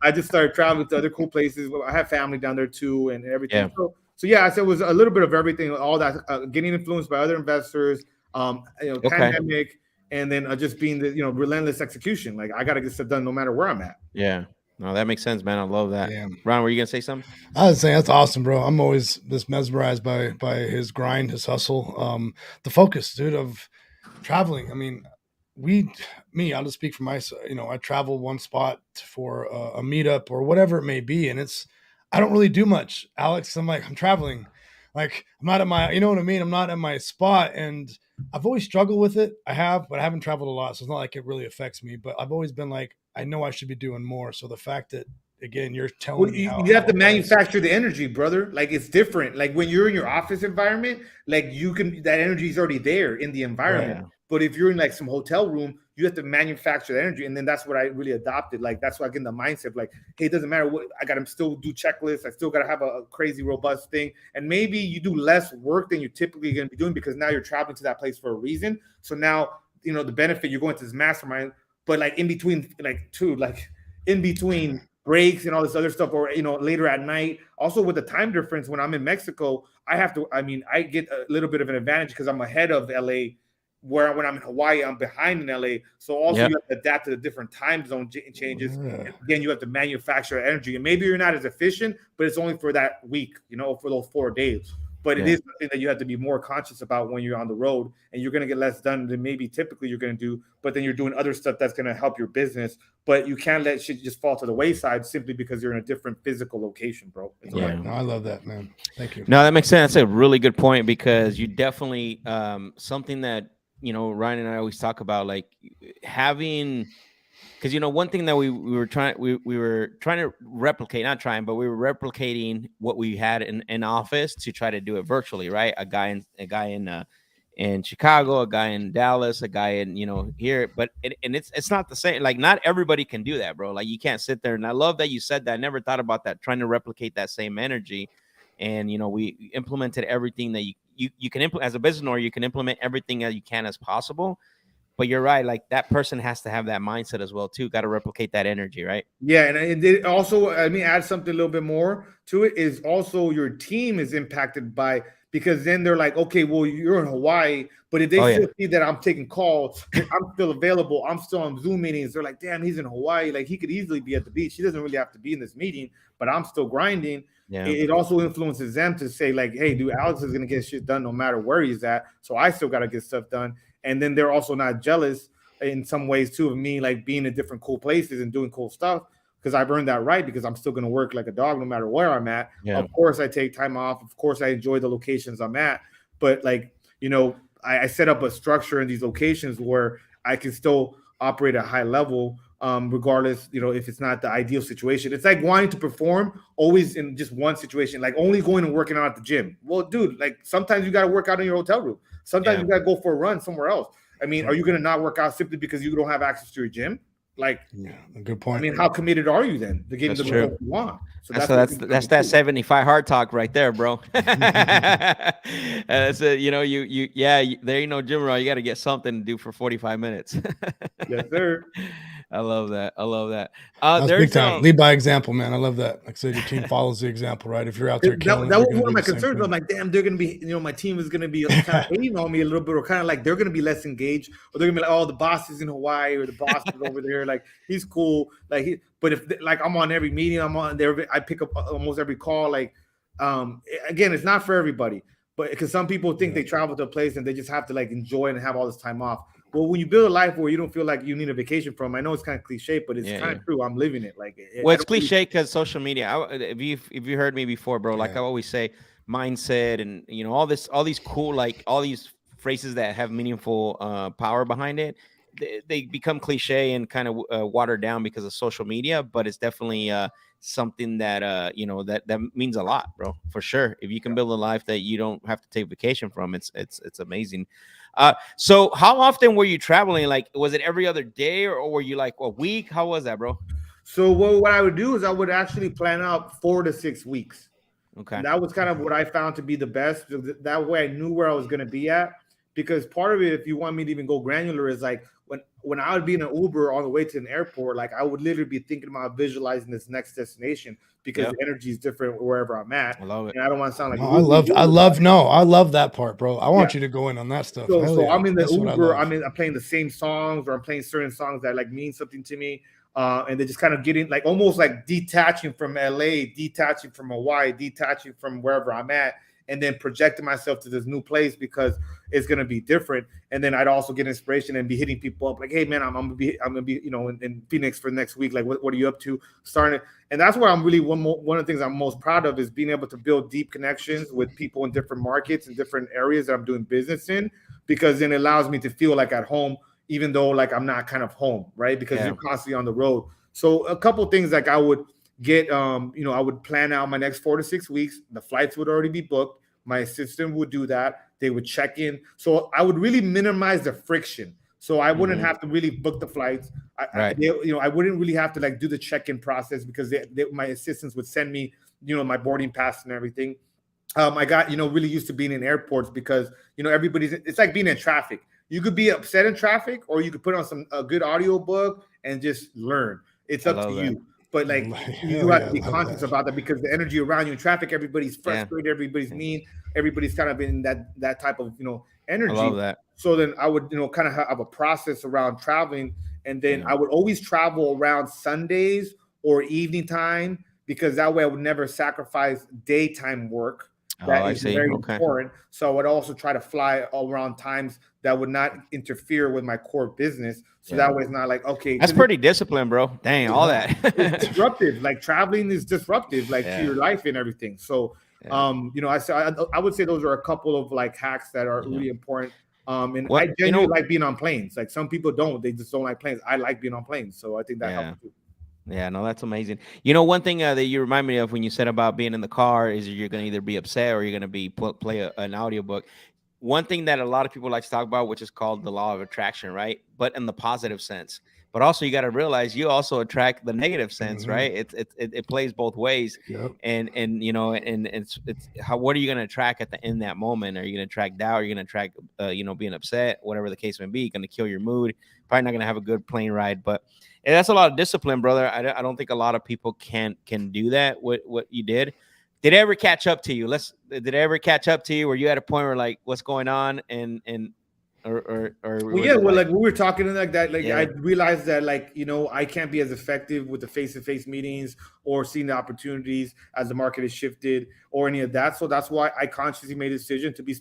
I just started traveling to other cool places. I have family down there too and everything. Yeah. So yeah, I said it was a little bit of everything, all that, getting influenced by other investors, pandemic, and then just being the, relentless execution. Like, I got to get stuff done no matter where I'm at. Yeah. No, that makes sense, man. I love that. Yeah. Ron, were you gonna say something? I was saying that's awesome, bro. I'm always just mesmerized by his grind, his hustle, the focus, dude, of traveling. I mean, I'll just speak for myself. I travel one spot for a meetup or whatever it may be, and I don't really do much, Alex. I'm traveling, like, I'm not at my, you know what I mean? I'm not at my spot, and I've always struggled with it. But I haven't traveled a lot, so it's not like it really affects me. But I've always been like, I know I should be doing more. So the fact that, again, you're telling me you have to manufacture the energy, brother. Like, it's different. Like, when you're in your office environment, like, that energy is already there in the environment. Yeah. But if you're in like some hotel room, you have to manufacture the energy. And then that's what I really adopted. Like, that's why I get in the mindset, like, hey, it doesn't matter what, I got to still do checklists. I still got to have a crazy, robust thing. And maybe you do less work than you're typically going to be doing because now you're traveling to that place for a reason. So now, the benefit, you're going to this mastermind, but like in between, in between breaks and all this other stuff, or, later at night, also with the time difference, when I'm in Mexico, I get a little bit of an advantage because I'm ahead of LA, where when I'm in Hawaii, I'm behind in LA. So also you have to adapt to the different time zone changes. And again, you have to manufacture energy, and maybe you're not as efficient, but it's only for that week, for those 4 days. but it is something that you have to be more conscious about when you're on the road, and you're going to get less done than maybe typically you're going to do, but then you're doing other stuff that's going to help your business, but you can't let shit just fall to the wayside simply because you're in a different physical location, bro. No, I love that, man. Thank you. No, that makes sense. That's a really good point, because you definitely something that, you know, Ryan and I always talk about, like having, because, you know, one thing that we were trying to replicate, not trying, but we were replicating what we had in office to try to do it virtually, right? A guy in Chicago, a guy in Dallas, a guy in, you know, here, but it's not the same. Like, not everybody can do that, bro. Like, you can't sit there. And I love that you said that. I never thought about that, trying to replicate that same energy. And, you know, we implemented everything that you can implement as a business owner. You can implement everything that you can as possible. But you're right. Like, that person has to have that mindset as well, too. Got to replicate that energy, right? Yeah. And it also, I mean, add something a little bit more to it, is also your team is impacted by, because then they're like, okay, well, you're in Hawaii, but if they still see that I'm taking calls, I'm still available, I'm still on Zoom meetings, they're like, damn, he's in Hawaii. Like, he could easily be at the beach. He doesn't really have to be in this meeting, but I'm still grinding. Yeah. It also influences them to say, like, hey, dude, Alex is going to get shit done no matter where he's at. So I still got to get stuff done. And then they're also not jealous in some ways too of me, like being in different cool places and doing cool stuff, because I've earned that right, because I'm still going to work like a dog no matter where I'm at. Yeah. Of course, I take time off. Of course, I enjoy the locations I'm at. But, like, you know, I set up a structure in these locations where I can still operate at a high level, regardless, you know, if it's not the ideal situation. It's like wanting to perform always in just one situation, like only going and working out at the gym. Well, dude, like, sometimes you got to work out in your hotel room. Sometimes you got to go for a run somewhere else. I mean, are you going to not work out simply because you don't have access to your gym? Like, yeah, a good point. I mean, how committed are you then to getting the results you want? So that's that 75 hard talk right there, bro. That's it. You know, there ain't no gym around. You got to get something to do for 45 minutes. Yes, sir. I love that. That's big time. Lead by example, man. I love that. Like I said, your team follows the example, right? If you're out there killing, that was one of my concerns. I'm like, damn, they're gonna be, you know, my team is gonna be kind of hating on me a little bit, or kind of like they're gonna be less engaged, or they're gonna be like, oh, the boss is in Hawaii, or the boss is over there, like, he's cool, like but if, like, I'm on every meeting, I'm on there, I pick up almost every call. Like, again, it's not for everybody, but because some people think they travel to a place and they just have to, like, enjoy and have all this time off. Well, when you build a life where you don't feel like you need a vacation from, I know it's kind of cliche, but it's kind of true. I'm living it. Like, well, it's cliche because social media. If you heard me before, bro, like I always say, mindset and, you know, all these cool, like, all these phrases that have meaningful power behind it, they become cliche and kind of watered down because of social media. But it's definitely something that you know, that means a lot, bro, for sure. If you can build a life that you don't have to take vacation from, it's amazing. So how often were you traveling? Like, was it every other day, or were you like a week? How was that, bro? So what I would do is I would actually plan out 4 to 6 weeks. Okay. And that was kind of what I found to be the best. That way I knew where I was going to be at, because part of it, if you want me to even go granular, is like when I would be in an Uber on the way to an airport, like, I would literally be thinking about visualizing this next destination, because the energy is different wherever I'm at. I love it. And I don't want to sound like I love that part, bro. I want you to go in on that stuff. So I'm in the Uber. I'm playing the same songs, or I'm playing certain songs that, like, mean something to me. And they're just kind of getting, like, almost like detaching from LA, detaching from Hawaii, detaching from wherever I'm at, and then projecting myself to this new place because it's going to be different. And then I'd also get inspiration and be hitting people up like, hey, man, I'm gonna be, you know, in Phoenix for next week. Like, what are you up to? Starting. And that's what I'm really, one of the things I'm most proud of is being able to build deep connections with people in different markets and different areas that I'm doing business in, because then it allows me to feel like at home, even though, like, I'm not kind of home, right? Because you're constantly on the road. So a couple of things, like, I would get, you know, I would plan out my next 4 to 6 weeks. The flights would already be booked. My assistant would do that. They would check in. So I would really minimize the friction. So I wouldn't have to really book the flights. I wouldn't really have to, like, do the check-in process, because my assistants would send me, you know, my boarding pass and everything. I got, you know, really used to being in airports, because, you know, it's like being in traffic. You could be upset in traffic, or you could put on a good audio book and just learn. It's up to you. But, like, you have to be conscious about that, because the energy around you in traffic, everybody's frustrated, everybody's mean, everybody's kind of in that type of, you know, energy. I love that. So then I would, you know, kind of have a process around traveling, and then I would always travel around Sundays or evening time, because that way I would never sacrifice daytime work. that is very important. So I would also try to fly all around times that would not interfere with my core business. So that way it's not like, okay. That's pretty disciplined, bro. Dang, all that. It's disruptive. Like traveling is disruptive, like to your life and everything. So, you know, I would say those are a couple of like hacks that are really important. And I genuinely like being on planes. Like some people don't, they just don't like planes. I like being on planes. So I think that helps too. Yeah, no, that's amazing. You know, one thing that you remind me of when you said about being in the car is you're going to either be upset or you're going to be play an audiobook. One thing that a lot of people like to talk about, which is called the law of attraction, right? But in the positive sense. But also you got to realize you also attract the negative sense, right? It plays both ways. And you know, and it's what are you going to attract in that moment? Are you going to attract doubt? Are you going to attract you know, being upset, whatever the case may be, going to kill your mood? Probably not going to have a good plane ride, but that's a lot of discipline, brother. I don't think a lot of people can do that. What you did. Did it ever catch up to you? Did it ever catch up to you where you had a point where like, what's going on? Well, like we were talking like that, like I realized that, like, you know, I can't be as effective with the face-to-face meetings or seeing the opportunities as the market has shifted or any of that. So that's why I consciously made a decision to be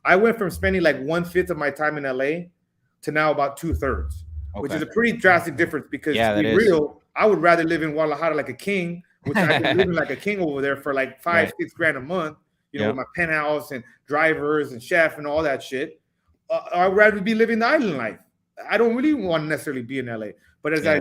I went from spending like 1/5 of my time in LA to now about 2/3, which is a pretty drastic difference because to be real, I would rather live in Guadalajara like a king, which I've been living like a king over there for like 5-6 grand a month, you know, with my penthouse and drivers and chef and all that shit. I'd rather be living the island life. I don't really want to necessarily be in LA, but what I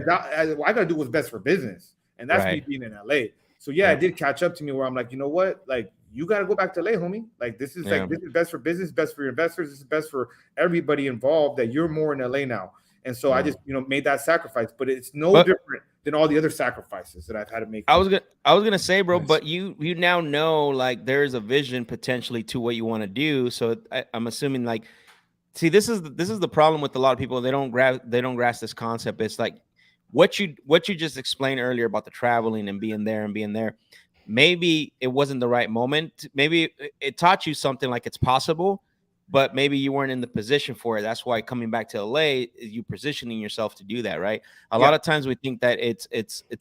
got to do what's best for business, and that's me being in LA. So it did catch up to me where I'm like, you know what, like you got to go back to LA, homie. Like this is this is best for business, best for your investors. This is best for everybody involved. That you're more in LA now, and so I just made that sacrifice. But it's no different than all the other sacrifices that I've had to make. I was gonna say, bro, but you now know like there's a vision potentially to what you want to do. So I'm assuming like. See, this is the problem with a lot of people. They don't grasp this concept. It's like what you just explained earlier about the traveling and being there. Maybe it wasn't the right moment. Maybe it taught you something like it's possible, but maybe you weren't in the position for it. That's why coming back to LA, you positioning yourself to do that, right? A lot of times we think that it's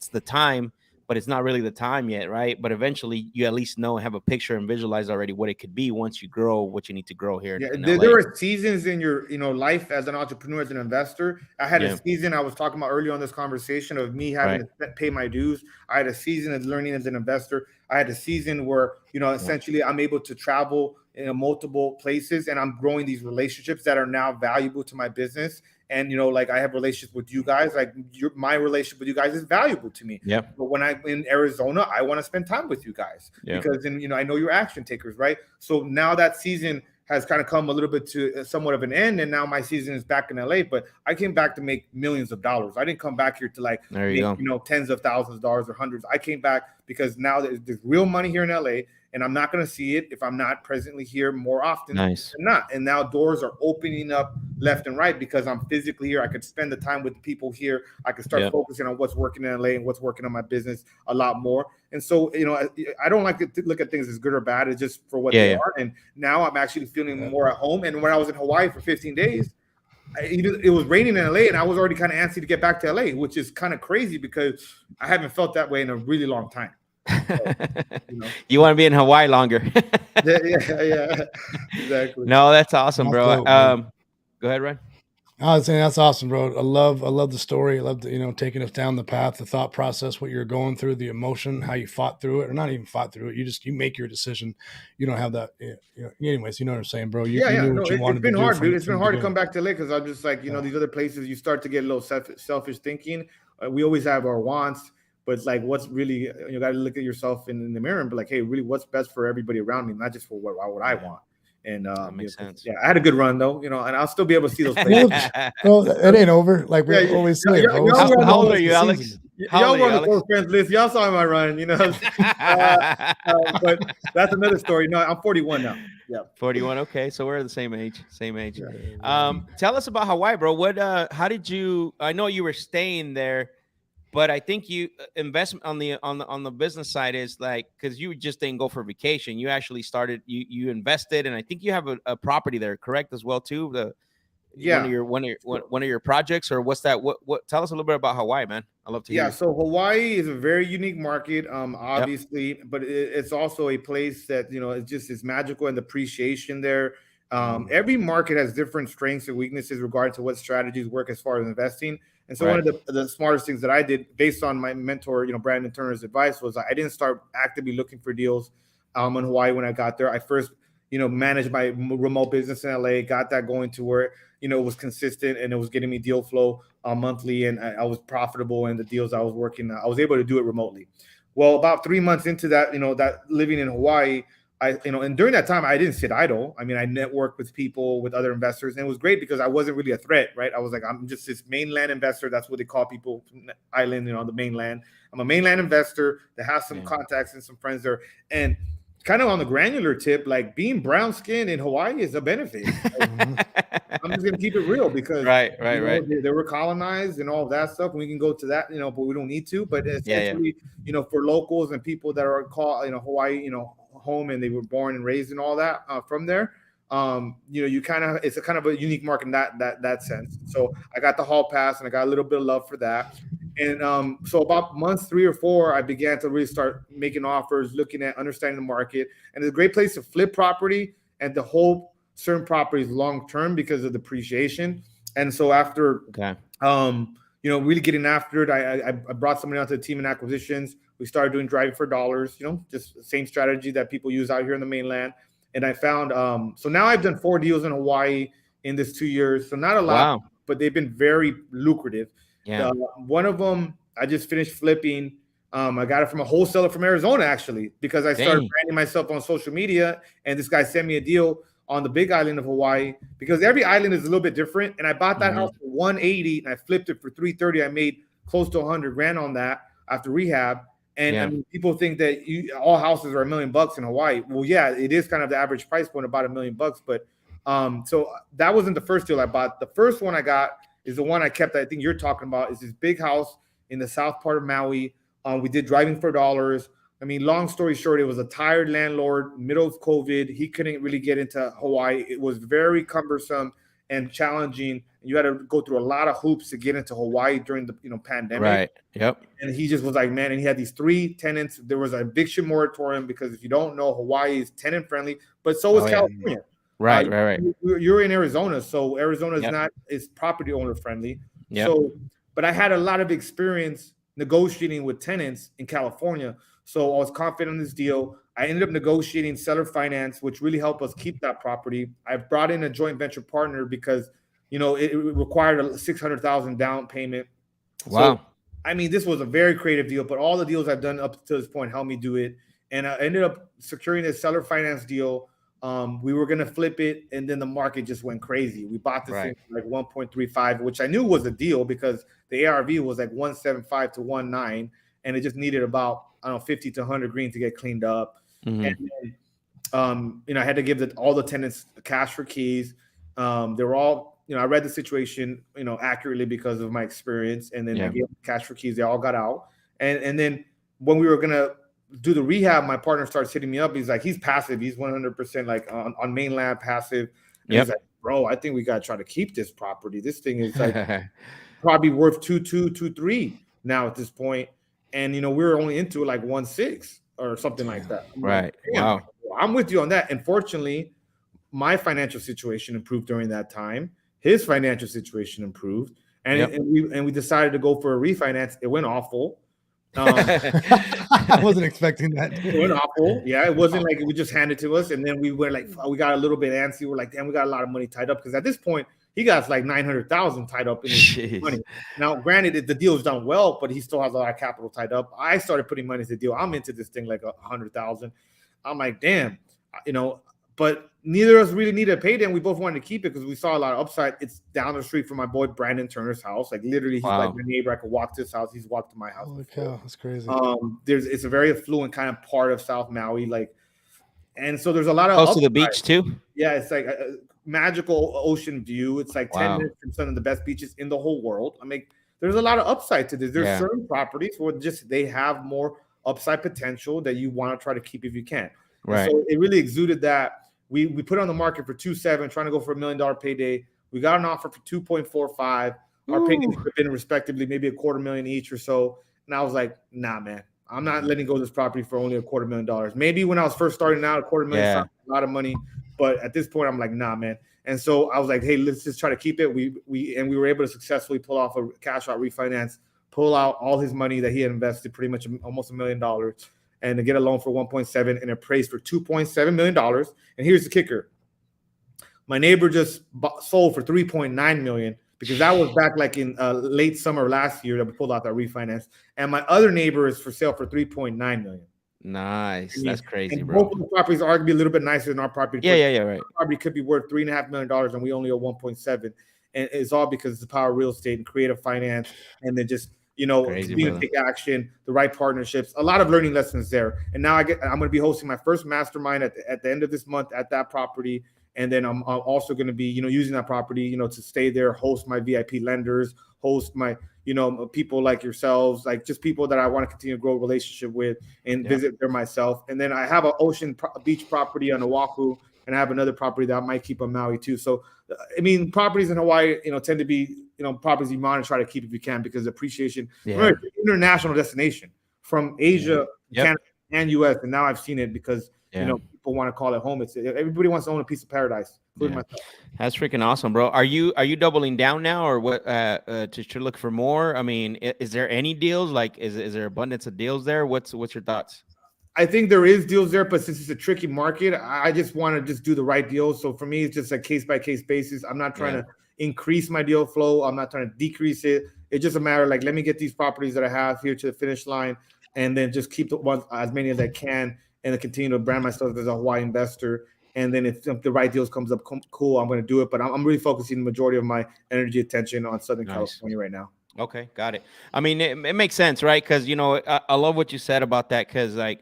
the time, but it's not really the time yet, right? But eventually you at least know and have a picture and visualize already what it could be once you grow what you need to grow here. There were seasons in your life as an entrepreneur, as an investor. I had a season I was talking about earlier on this conversation of me having to pay my dues. I had a season of learning as an investor. I had a season where, essentially I'm able to travel in multiple places and I'm growing these relationships that are now valuable to my business. And, like I have relationships with you guys, like my relationship with you guys is valuable to me. Yeah. But when I'm in Arizona, I want to spend time with you guys because then, I know you're action takers, right? So now that season has kind of come a little bit to somewhat of an end. And now my season is back in LA, but I came back to make millions of dollars. I didn't come back here to make, tens of thousands of dollars or hundreds. I came back because now there's real money here in LA. And I'm not going to see it if I'm not presently here more often than not. And now doors are opening up left and right because I'm physically here. I could spend the time with the people here. I could start focusing on what's working in LA and what's working on my business a lot more. And so, I don't like to look at things as good or bad. It's just for what they are. And now I'm actually feeling more at home. And when I was in Hawaii for 15 days, it was raining in LA and I was already kind of antsy to get back to LA, which is kind of crazy because I haven't felt that way in a really long time. So, you want to be in Hawaii longer. yeah, exactly. No, that's awesome, bro. Go ahead, Ryan. I was saying that's awesome, bro. I love the story. I love the, taking us down the path, the thought process, what you're going through, the emotion, how you fought through it, or not even fought through it. You make your decision. You don't have that. Anyways, you know what I'm saying, bro. You knew what you wanted to do. It's been hard, dude. It's been hard to come back to LA because I'm just like, these other places, you start to get a little selfish thinking. We always have our wants. But it's like, what's really, you got to look at yourself in the mirror and be like, hey, really, what's best for everybody around me, not just for what I want. And that makes sense. Yeah, I had a good run though, and I'll still be able to see those places. Well, it ain't over. Like we always say. How old are you, Alex? Y'all were on the close friends list. Y'all saw my run, but that's another story. No, I'm 41 now. Yeah, 41. Okay, so we're the same age. Tell us about Hawaii, bro. How did you? I know you were staying there. But I think investment on the business side is like, because you just didn't go for vacation. You actually started, you invested, and I think you have a property there, correct, as well too. one of your projects, or what's that? What? Tell us a little bit about Hawaii, man. I love to hear. Yeah, so Hawaii is a very unique market, obviously, but it's also a place that, you know, it's magical, and the appreciation there. Every market has different strengths and weaknesses regarding to what strategies work as far as investing. And so one of the smartest things that I did, based on my mentor, you know, Brandon Turner's advice, was I didn't start actively looking for deals in Hawaii when I got there. I first, you know, managed my remote business in LA, got that going to where, you know, it was consistent and it was getting me deal flow monthly, and I was profitable in the deals I was working. I was able to do it remotely. Well, about 3 months into that, you know, that living in Hawaii, and during that time, I didn't sit idle. I mean, I networked with people, with other investors, and it was great because I wasn't really a threat, right? I was like, I'm just this mainland investor. That's what they call people from the island, you know, the mainland. I'm a mainland investor that has some contacts and some friends there. And kind of on the granular tip, like being brown skinned in Hawaii is a benefit. I'm just gonna keep it real because they were colonized and all of that stuff. And we can go to that, you know, but we don't need to. But essentially, you know, for locals and people that are called, you know, Hawaii, you know, home, and they were born and raised and all that from there. You know, it's a kind of a unique market in that sense. So I got the hall pass, and I got a little bit of love for that. And so about months 3 or 4, I began to really start making offers, looking at understanding the market. And it's a great place to flip property and to hold certain properties long term because of the depreciation. And so after you know, really getting after it, I brought somebody onto the team in acquisitions. We started doing driving for dollars, you know, just the same strategy that people use out here in the mainland. And I found so now I've done 4 deals in Hawaii in this 2 years. So not a lot, but they've been very lucrative. One of them I just finished flipping. I got it from a wholesaler from Arizona, actually, because I started branding myself on social media, and this guy sent me a deal on the big island of Hawaii, because every island is a little bit different. And I bought that house for $180 and I flipped it for $330. I made close to $100,000 on that after rehab. And I mean, people think that all houses are $1 million in Hawaii. Well, yeah, it is kind of the average price point, about $1 million. But so that wasn't the first deal I bought. The first one I got is the one I kept. I think you're talking about is this big house in the south part of Maui. We did driving for dollars. I mean, long story short, it was a tired landlord, middle of COVID. He couldn't really get into Hawaii. It was very cumbersome and challenging. You had to go through a lot of hoops to get into Hawaii during the pandemic. Right. Yep. And he just was like, man, and he had these 3 tenants. There was an eviction moratorium because if you don't know, Hawaii is tenant friendly, but so is California. Right. You're in Arizona, so Arizona is is property owner friendly. So, but I had a lot of experience negotiating with tenants in California. So I was confident in this deal. I ended up negotiating seller finance, which really helped us keep that property. I brought in a joint venture partner because, you know, it required a $600,000 down payment. Wow. So, I mean, this was a very creative deal, but all the deals I've done up to this point helped me do it. And I ended up securing a seller finance deal. We were going to flip it, and then the market just went crazy. We bought this thing for like 1.35, which I knew was a deal because the ARV was like 175 to 19, and it just needed about, I don't know, 50 to 100 green to get cleaned up. And then, you know, I had to give all the tenants cash for keys. They were all, you know, I read the situation, you know, accurately because of my experience. And then I gave them cash for keys. They all got out. And then when we were going to do the rehab, my partner starts hitting me up. He's like, he's passive. He's 100% like on mainland passive. And he's like, bro, I think we got to try to keep this property. This thing is like probably worth 2.3 now at this point. And, you know, we were only into like 1.6 or something like that. Right. Wow. I'm with you on that. And fortunately, my financial situation improved during that time. His financial situation improved. And we decided to go for a refinance. It went awful. I wasn't expecting that. It went awful. Yeah, it wasn't like it would just hand it to us. And then we were like, we got a little bit antsy. We're like, damn, we got a lot of money tied up. Because at this point, he got like 900,000 tied up in his money. Now, granted, the deal's done well, but he still has a lot of capital tied up. I started putting money into the deal. I'm into this thing like 100,000. I'm like, damn, you know. But neither of us really needed a payday, and we both wanted to keep it because we saw a lot of upside. It's down the street from my boy Brandon Turner's house. Like literally, he's like my neighbor. I could walk to his house. He's walked to my house. Holy cow, that's crazy. It's a very affluent kind of part of South Maui, like, and so there's a lot of close to the beach too. Yeah, it's like a magical ocean view. It's like 10 minutes from some of the best beaches in the whole world. I mean, there's a lot of upside to this. There's certain properties where just they have more upside potential that you want to try to keep if you can. Right. So it really exuded that. We put it on the market for 2.7, trying to go for $1 million payday. We got an offer for 2.45. Our payments have been respectively maybe $250,000 each or so. And I was like, nah, man, I'm not letting go of this property for only $250,000. Maybe when I was first starting out, $250,000 sounded a lot of money, but at this point, I'm like, nah, man. And so I was like, hey, let's just try to keep it. We were able to successfully pull off a cash out refinance, pull out all his money that he had invested, pretty much almost $1 million, and to get a loan for 1.7 and appraised for $2.7 million. And here's the kicker: my neighbor just sold for $3.9 million, because that was back like in late summer last year that we pulled out that refinance. And my other neighbor is for sale for $3.9 million. Nice. That's crazy, bro. Both of the properties are going to be a little bit nicer than our property. Yeah, right. Our property could be worth $3.5 million, and we only owe 1.7. And it's all because it's the power of real estate and creative finance, and then just being take action, the right partnerships, a lot of learning lessons there. And now I'm going to be hosting my first mastermind at the end of this month at that property. And then I'm also going to be, using that property, to stay there, host my VIP lenders, host my, people like yourselves, like just people that I want to continue to grow a relationship with and visit there myself. And then I have an beach property on Oahu, and I have another property that I might keep on Maui too. So, I mean, properties in Hawaii, tend to be, properties you want to try to keep if you can, because appreciation. Remember, it's an international destination from Asia, Canada, and US. And now I've seen it because, people want to call it home. Everybody wants to own a piece of paradise, including myself. That's freaking awesome, bro. Are you doubling down now, or what? To look for more? I mean, is there any deals? Like, is there abundance of deals there? What's your thoughts? I think there is deals there, but since it's a tricky market, I just want to just do the right deals. So for me, it's just a case-by-case basis. I'm not trying to increase my deal flow. I'm not trying to decrease it. It's just a matter of, like, let me get these properties that I have here to the finish line, and then just keep the ones, as many as I can, and then continue to brand myself as a Hawaii investor. And then if the right deals comes up, cool, I'm going to do it. But I'm really focusing the majority of my energy attention on Southern California right now. Okay, got it. I mean, it makes sense, right? Because, I love what you said about that, because, like,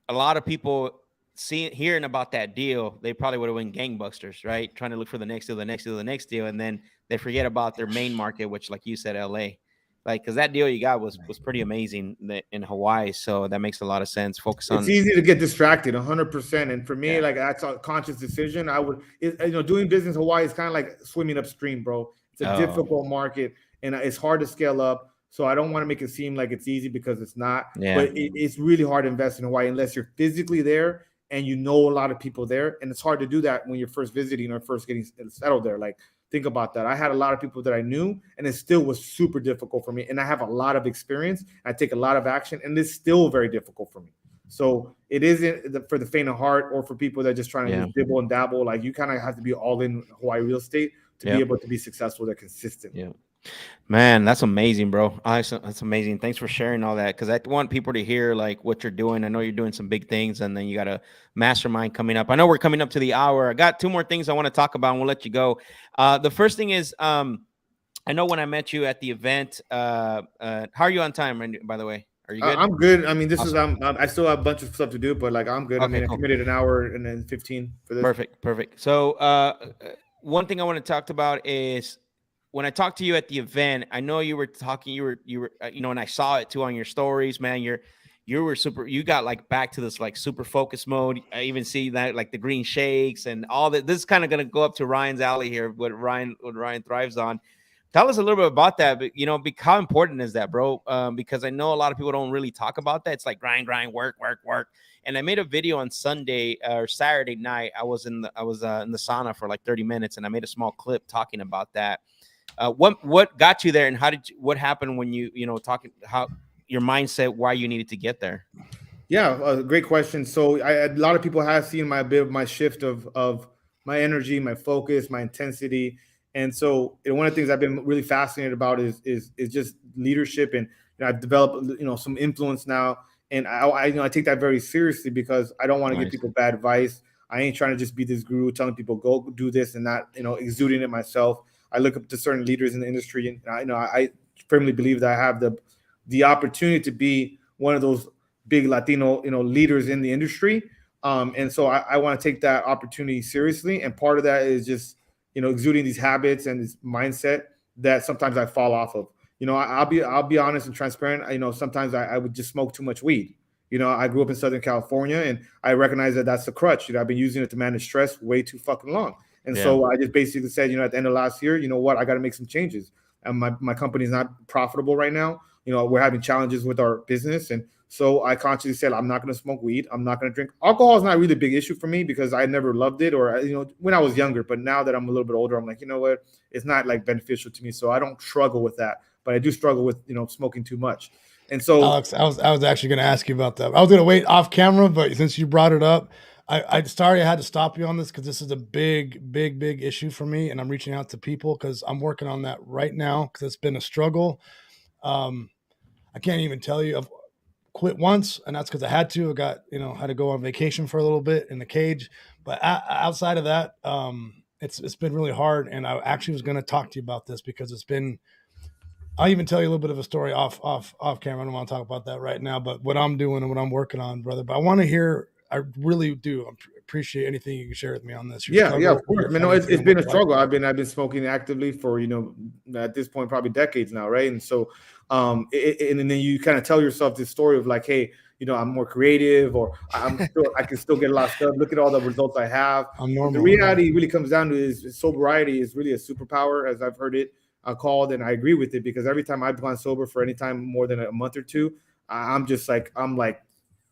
a lot of people hearing about that deal, they probably would have went gangbusters, right? Trying to look for the next deal, and then they forget about their main market, which, like you said, LA. Like, because that deal you got was pretty amazing in Hawaii, so that makes a lot of sense. It's easy to get distracted, 100%. And for me, like, that's a conscious decision. Doing business in Hawaii is kind of like swimming upstream, bro. It's a difficult market, and it's hard to scale up. So I don't want to make it seem like it's easy, because it's not. Yeah. But it's really hard to invest in Hawaii unless you're physically there and a lot of people there. And it's hard to do that when you're first visiting or first getting settled there. Like, think about that. I had a lot of people that I knew, and it still was super difficult for me. And I have a lot of experience. I take a lot of action, and it's still very difficult for me. So it isn't for the faint of heart, or for people that are just trying to just dibble and dabble. Like, you kind of have to be all in Hawaii real estate to be able to be successful. They're consistent. Yeah. Man, that's amazing, bro. That's amazing. Thanks for sharing all that, because I want people to hear, like, what you're doing. I know you're doing some big things, and then you got a mastermind coming up. I know we're coming up to the hour. I got two more things I want to talk about, and we'll let you go. The first thing is, I know when I met you at the event, how are you on time, by the way? Are you good? I'm good. I mean, I still have a bunch of stuff to do, but, like, I'm good. Okay, I committed an hour and then 15 for this. Perfect. So one thing I want to talk about is, when I talked to you at the event, I know you were talking, you were, and I saw it too on your stories, man. You were super, you got, like, back to this, like, super focus mode. I even see that, like, the green shakes and all that. This is kind of going to go up to Ryan's alley here, what Ryan thrives on. Tell us a little bit about that, but, how important is that, bro? Because I know a lot of people don't really talk about that. It's like grind, work. And I made a video on Sunday or Saturday night. I was in the sauna for like 30 minutes, and I made a small clip talking about that. What got you there, and what happened when you talking how your mindset, why you needed to get there? Yeah, great question. So a lot of people have seen my shift of my energy, my focus, my intensity, and so one of the things I've been really fascinated about is just leadership, and I've developed some influence now, and I take that very seriously, because I don't want to give people bad advice. I ain't trying to just be this guru telling people go do this and not exuding it myself. I look up to certain leaders in the industry, and I firmly believe that I have the opportunity to be one of those big Latino leaders in the industry, and so I want to take that opportunity seriously. And part of that is just exuding these habits and this mindset that sometimes I fall off of. I'll be honest and transparent. Sometimes I would just smoke too much weed. I grew up in Southern California, and I recognize that that's a crutch. I've been using it to manage stress way too fucking long. And so I just basically said, at the end of last year, you know what, I got to make some changes. And my company is not profitable right now. We're having challenges with our business. And so I consciously said, I'm not going to smoke weed. I'm not going to drink. Alcohol is not really a big issue for me because I never loved it or, when I was younger. But now that I'm a little bit older, I'm like, you know what? It's not like beneficial to me. So I don't struggle with that. But I do struggle with, smoking too much. And so, Alex, I was actually going to ask you about that. I was going to wait off camera, but since you brought it up, I had to stop you on this because this is a big issue for me, and I'm reaching out to people because I'm working on that right now because it's been a struggle. I can't even tell you. I've quit once, and that's because I had to. I got had to go on vacation for a little bit in the cage, but outside of that, it's been really hard. And I actually was going to talk to you about this because it's been. I'll even tell you a little bit of a story off camera. I don't want to talk about that right now, but what I'm doing and what I'm working on, brother. But I want to hear. I really do appreciate anything you can share with me on this. Yeah, of course. It's been a struggle. I've been smoking actively for at this point probably decades now, right? And so, and then you kind of tell yourself this story of like, hey, I'm more creative, or I can still get a lot of stuff. Look at all the results I have. I'm normal. The reality really comes down to is sobriety is really a superpower, as I've heard it called, and I agree with it because every time I've gone sober for any time more than a month or two, I'm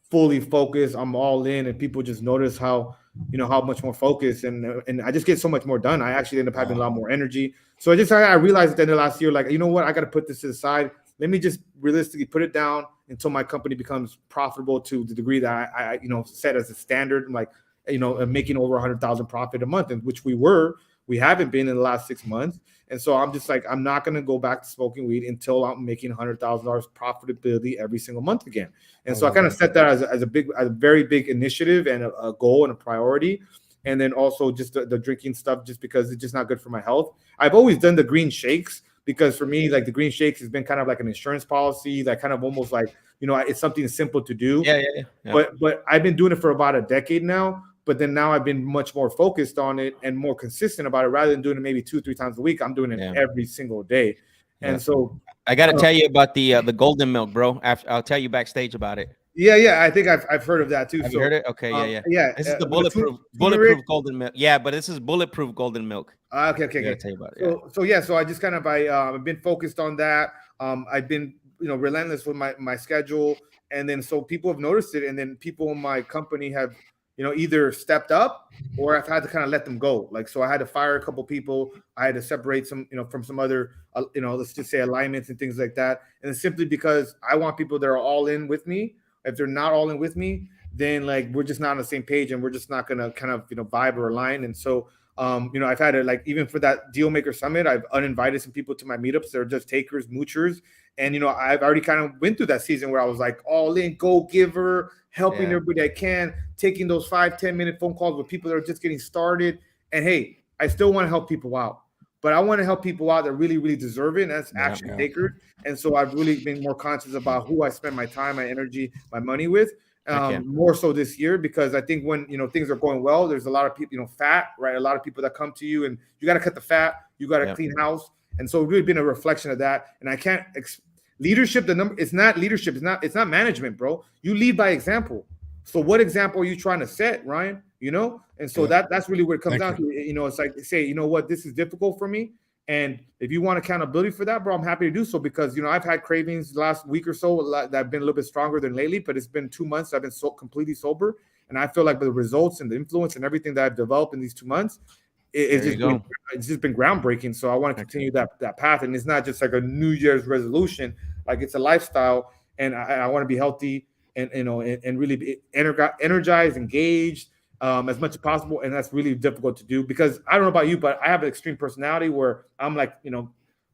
fully focused. I'm all in, and people just notice how much more focused and I just get so much more done. I actually end up having a lot more energy. So I realized at the end of last year, like, you know what, I got to put this to the side. Let me just realistically put it down until my company becomes profitable to the degree that I set as a standard, like, making over 100,000 profit a month, and which we haven't been in the last 6 months. And so I'm just like, I'm not going to go back to smoking weed until I'm making $100,000 profitability every single month again. And so I kind of set that as a very big initiative and a goal and a priority. And then also just the drinking stuff, just because it's just not good for my health. I've always done the green shakes because for me, like the green shakes has been kind of like an insurance policy that kind of almost like, it's something simple to do. Yeah. But I've been doing it for about a decade now. But then now I've been much more focused on it and more consistent about it. Rather than doing it maybe 2-3 times a week, I'm doing it every single day. And so I got to tell you about the golden milk, bro. I'll tell you backstage about it. Yeah. I think I've heard of that too. Have you heard it? Okay, yeah. This is the bulletproof golden milk. Yeah, but this is bulletproof golden milk. Okay. I gotta tell you about it. So I just kind of I've been focused on that. I've been relentless with my schedule, and then so people have noticed it, and then people in my company have either stepped up or I've had to kind of let them go. Like, so I had to fire a couple people. I had to separate some, from some other, let's just say alignments and things like that. And it's simply because I want people that are all in with me. If they're not all in with me, then like, we're just not on the same page and we're just not going to kind of, vibe or align. And so, I've had to like, even for that Deal Maker Summit, I've uninvited some people to my meetups. They're just takers, moochers. And, I've already kind of went through that season where I was like all in, go giver, helping everybody I can, taking those 5-10 minute phone calls with people that are just getting started. And hey, I still want to help people out, but I want to help people out that really, really deserve it. And that's action takers. And so I've really been more conscious about who I spend my time, my energy, my money with. More so this year, because I think when things are going well, there's a lot of people, fat, right? A lot of people that come to you and you got to cut the fat, you got to clean house. And so it's really been a reflection of that. And I can't leadership, it's not leadership, it's not management, bro. You lead by example. So what example are you trying to set, Ryan? And so that's really what it comes down to. It's like, say, you know what, this is difficult for me. And if you want accountability for that, bro, I'm happy to do so, because I've had cravings the last week or so that have been a little bit stronger than lately, but it's been 2 months I've been so completely sober, and I feel like the results and the influence and everything that I've developed in these 2 months, it's just been groundbreaking. So I want to continue that path, and it's not just like a New Year's resolution, like it's a lifestyle, and I want to be healthy and and really be energized, engaged, as much as possible. And that's really difficult to do, because I don't know about you, but I have an extreme personality where I'm like,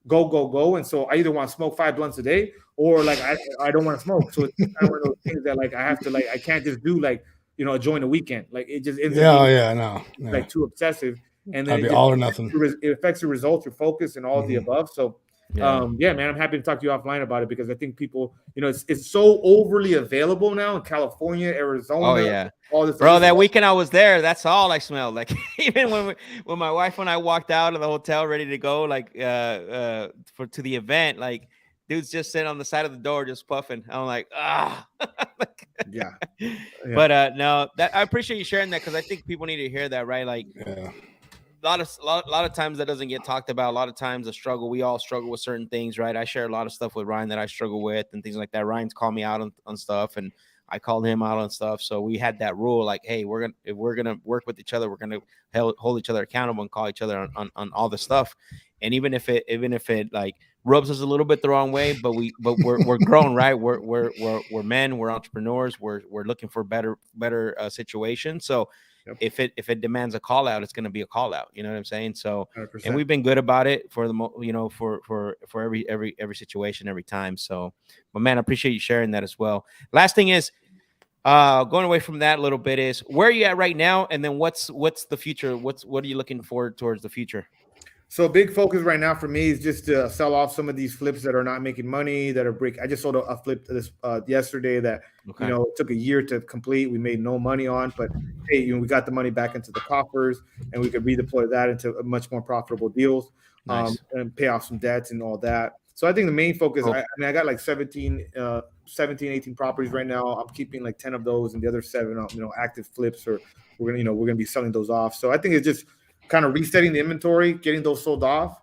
go. And so I either want to smoke 5 blunts a day, or like, I don't want to smoke. So it's kind of one of those things that like, I have to, like, I can't just do like, a joint a weekend. Like it just ends up being like too obsessive. And then it all or nothing. It affects your results, your focus, and all of the above. So man, I'm happy to talk to you offline about it, because I think people, it's so overly available now in California, Arizona. All this, bro. That weekend I was there, that's all I smelled. Like even when my wife and I walked out of the hotel ready to go, like to the event, like dude's just sitting on the side of the door just puffing. I'm like, yeah. But no, that I appreciate you sharing that, because I think people need to hear that, right? Like lot of times that doesn't get talked about. A lot of times, a struggle. We all struggle with certain things, right? I share a lot of stuff with Ryan that I struggle with and things like that. Ryan's called me out on stuff, and I called him out on stuff. So we had that rule, like, hey, if we're gonna work with each other, we're gonna hold each other accountable and call each other on all the stuff. And even if it like rubs us a little bit the wrong way, but we're grown, right? We're men, we're entrepreneurs, we're looking for better situations. So if it demands a call out, it's going to be a call out. You know what I'm saying? So 100%. And we've been good about it for for every situation, every time. So, but man, I appreciate you sharing that as well. Last thing is, going away from that a little bit, is where are you at right now, and then what's the future? What are you looking forward towards the future? So a big focus right now for me is just to sell off some of these flips that are not making money, that are break. I just sold a flip this yesterday that took a year to complete. We made no money on, but hey, we got the money back into the coffers, and we could redeploy that into much more profitable deals, and pay off some debts and all that. So I think the main focus, I got like 17, 18 properties right now. I'm keeping like 10 of those, and the other 7, active flips, or we're gonna be selling those off. So I think it's just kind of resetting the inventory, getting those sold off,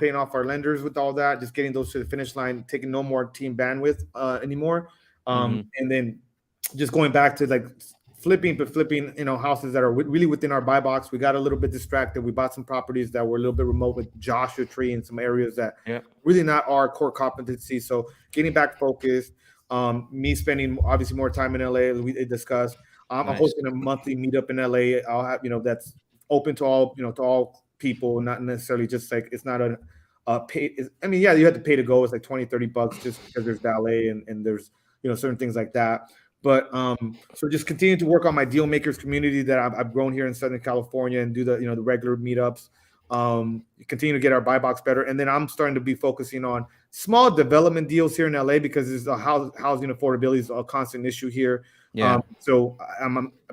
paying off our lenders with all that, just getting those to the finish line, taking no more team bandwidth anymore, and then just going back to like flipping houses that are really within our buy box. We got a little bit distracted. We bought some properties that were a little bit remote with Joshua Tree in some areas that really not our core competency. So getting back focused, me spending obviously more time in LA, we discussed. I'm hosting a monthly meetup in LA. I'll have, that's open to all, to all people, not necessarily just like, it's not a pay. I mean, yeah, you have to pay to go. It's like $20-$30 just because there's valet and there's, certain things like that. But so just continue to work on my deal makers community that I've grown here in Southern California, and do the, the regular meetups. Continue to get our buy box better. And then I'm starting to be focusing on small development deals here in LA, because there's a housing affordability is a constant issue here. So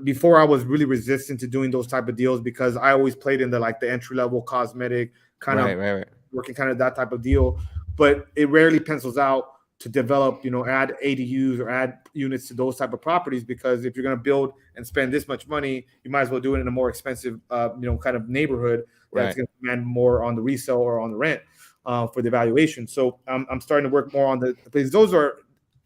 before I was really resistant to doing those type of deals, because I always played in the entry level cosmetic kind of working kind of that type of deal, but it rarely pencils out to develop, add ADUs or add units to those type of properties, because if you're going to build and spend this much money, you might as well do it in a more expensive, kind of neighborhood that's going to demand more on the resale or on the rent for the valuation. So I'm starting to work more on because those are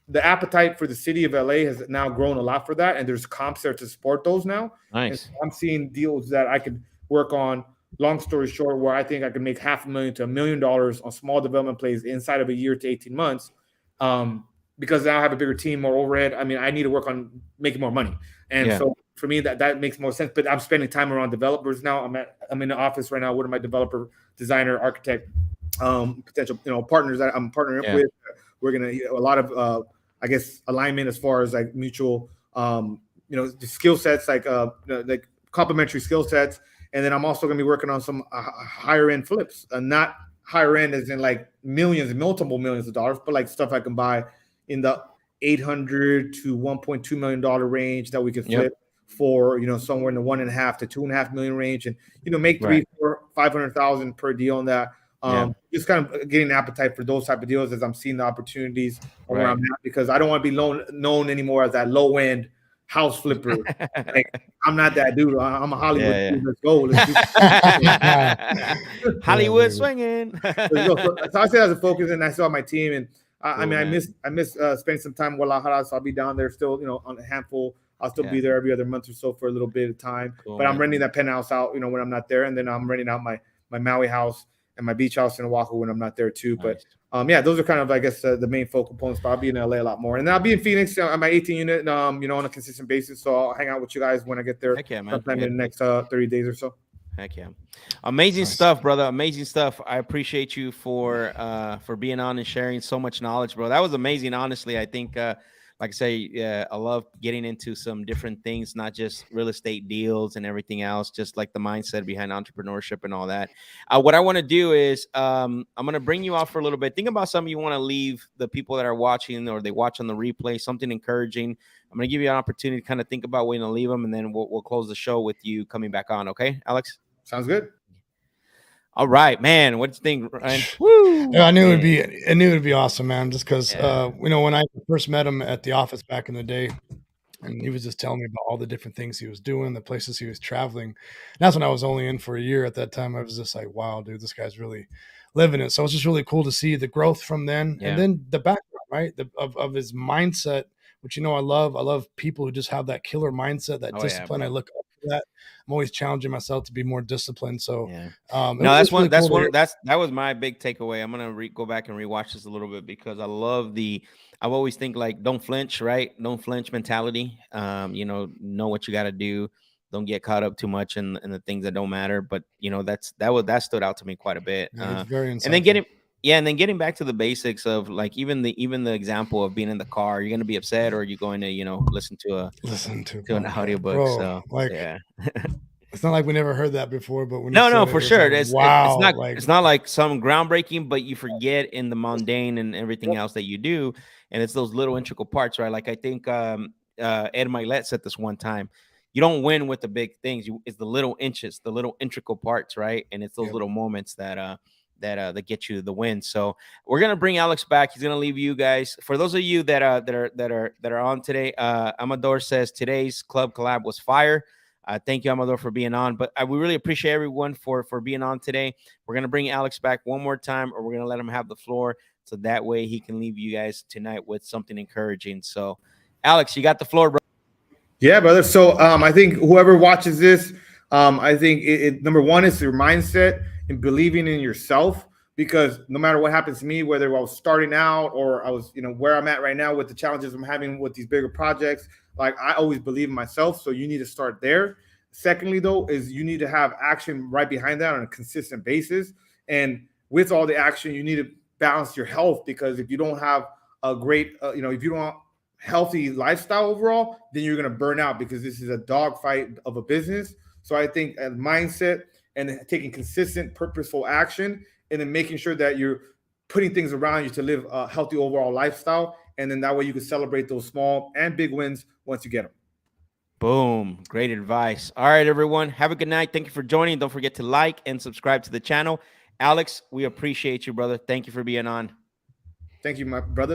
the appetite for the city of LA has now grown a lot for that, and there's comps there to support those now. Nice. So I'm seeing deals that I could work on. Long story short, where I think I could make $500,000 to $1 million on small development plays inside of a year to 18 months. Because now I have a bigger team, more overhead. I mean, I need to work on making more money. And so for me, that makes more sense. But I'm spending time around developers now. I'm in the office right now. One of my developer, designer, architect, potential, partners that I'm partnering up with. We're going to, a lot of, I guess, alignment as far as like mutual, the skill sets, like complementary skill sets. And then I'm also going to be working on some higher end flips, not higher end as in like millions, multiple millions of dollars, but like stuff I can buy in the $800,000 to $1.2 million range that we can flip for, somewhere in the $1.5 to $2.5 million range, and make $300,000, $400,000, $500,000 per deal on that. Just kind of getting an appetite for those type of deals as I'm seeing the opportunities where I'm at, because I don't want to be known anymore as that low end house flipper. Like, I'm not that dude. I'm a Hollywood dude. Let's go. Hollywood swinging. So I say as a focus, and I saw my team, and I miss spending some time in Guadalajara, so I'll be down there still, on a handful. I'll still be there every other month or so for a little bit of time. But I'm renting that penthouse out, when I'm not there, and then I'm renting out my Maui house and my beach house in Oahu when I'm not there too. Nice. But those are kind of, I guess, the main focal points. But I'll be in LA a lot more, and then I'll be in Phoenix on my 18 unit, on a consistent basis. So I'll hang out with you guys when I get there. Sometime in the next 30 days or so. Heck yeah. Amazing stuff, brother. Amazing stuff. I appreciate you for being on and sharing so much knowledge, bro. That was amazing. Honestly, I think, like I say, I love getting into some different things, not just real estate deals and everything else, just like the mindset behind entrepreneurship and all that. What I want to do is I'm going to bring you off for a little bit. Think about something you want to leave the people that are watching, or they watch on the replay, something encouraging. I'm going to give you an opportunity to kind of think about where you're going to leave them, and then we'll close the show with you coming back on. Okay, Alex? Sounds good. All right, man. What do you think, Ryan? Woo! I knew it would be awesome, man. Just because, when I first met him at the office back in the day, And he was just telling me about all the different things he was doing, the places he was traveling. And that's when I was only in for a year at that time. I was just like, wow, dude, this guy's really living it. So it's just really cool to see the growth from then. And then the background, right? Of his mindset, which, I love people who just have that killer mindset, that discipline. I look up for that. I'm always challenging myself to be more disciplined. So no, that's one, that was my big takeaway. I'm going to go back and rewatch this a little bit, because I love I always think like, don't flinch, right? Don't flinch mentality. Know what you got to do. Don't get caught up too much in the things that don't matter. But that stood out to me quite a bit. It's very insightful. And then getting back to the basics of like, even the example of being in the car, you're going to be upset, or are you going to, listen to an audiobook. Bro, so like, it's not like we never heard that before, but when no, for sure. Like, it's not like some groundbreaking, but you forget in the mundane and everything else that you do. And it's those little integral parts, right? Like I think Ed Milet said this one time, you don't win with the big things. It's the little inches, the little integral parts, right? And it's those little moments that get you the win. So we're gonna bring Alex back. He's gonna leave you guys. For those of you that are on today, Amador says today's club collab was fire. Thank you, Amador, for being on. But we really appreciate everyone for being on today. We're gonna bring Alex back one more time, or we're gonna let him have the floor, so that way he can leave you guys tonight with something encouraging. So, Alex, you got the floor, bro. Yeah, brother. So I think whoever watches this, I think number one is your mindset and believing in yourself, because no matter what happens to me, whether I was starting out or I was, where I'm at right now with the challenges I'm having with these bigger projects, like I always believe in myself. So you need to start there. Secondly, though, is you need to have action right behind that on a consistent basis. And with all the action, you need to balance your health, because if you don't have a great, if you don't healthy lifestyle overall, then you're going to burn out, because this is a dogfight of a business. So I think a mindset and taking consistent, purposeful action, and then making sure that you're putting things around you to live a healthy overall lifestyle. And then that way you can celebrate those small and big wins once you get them. Boom. Great advice. All right, everyone. Have a good night. Thank you for joining. Don't forget to like and subscribe to the channel. Alex, we appreciate you, brother. Thank you for being on. Thank you, my brothers.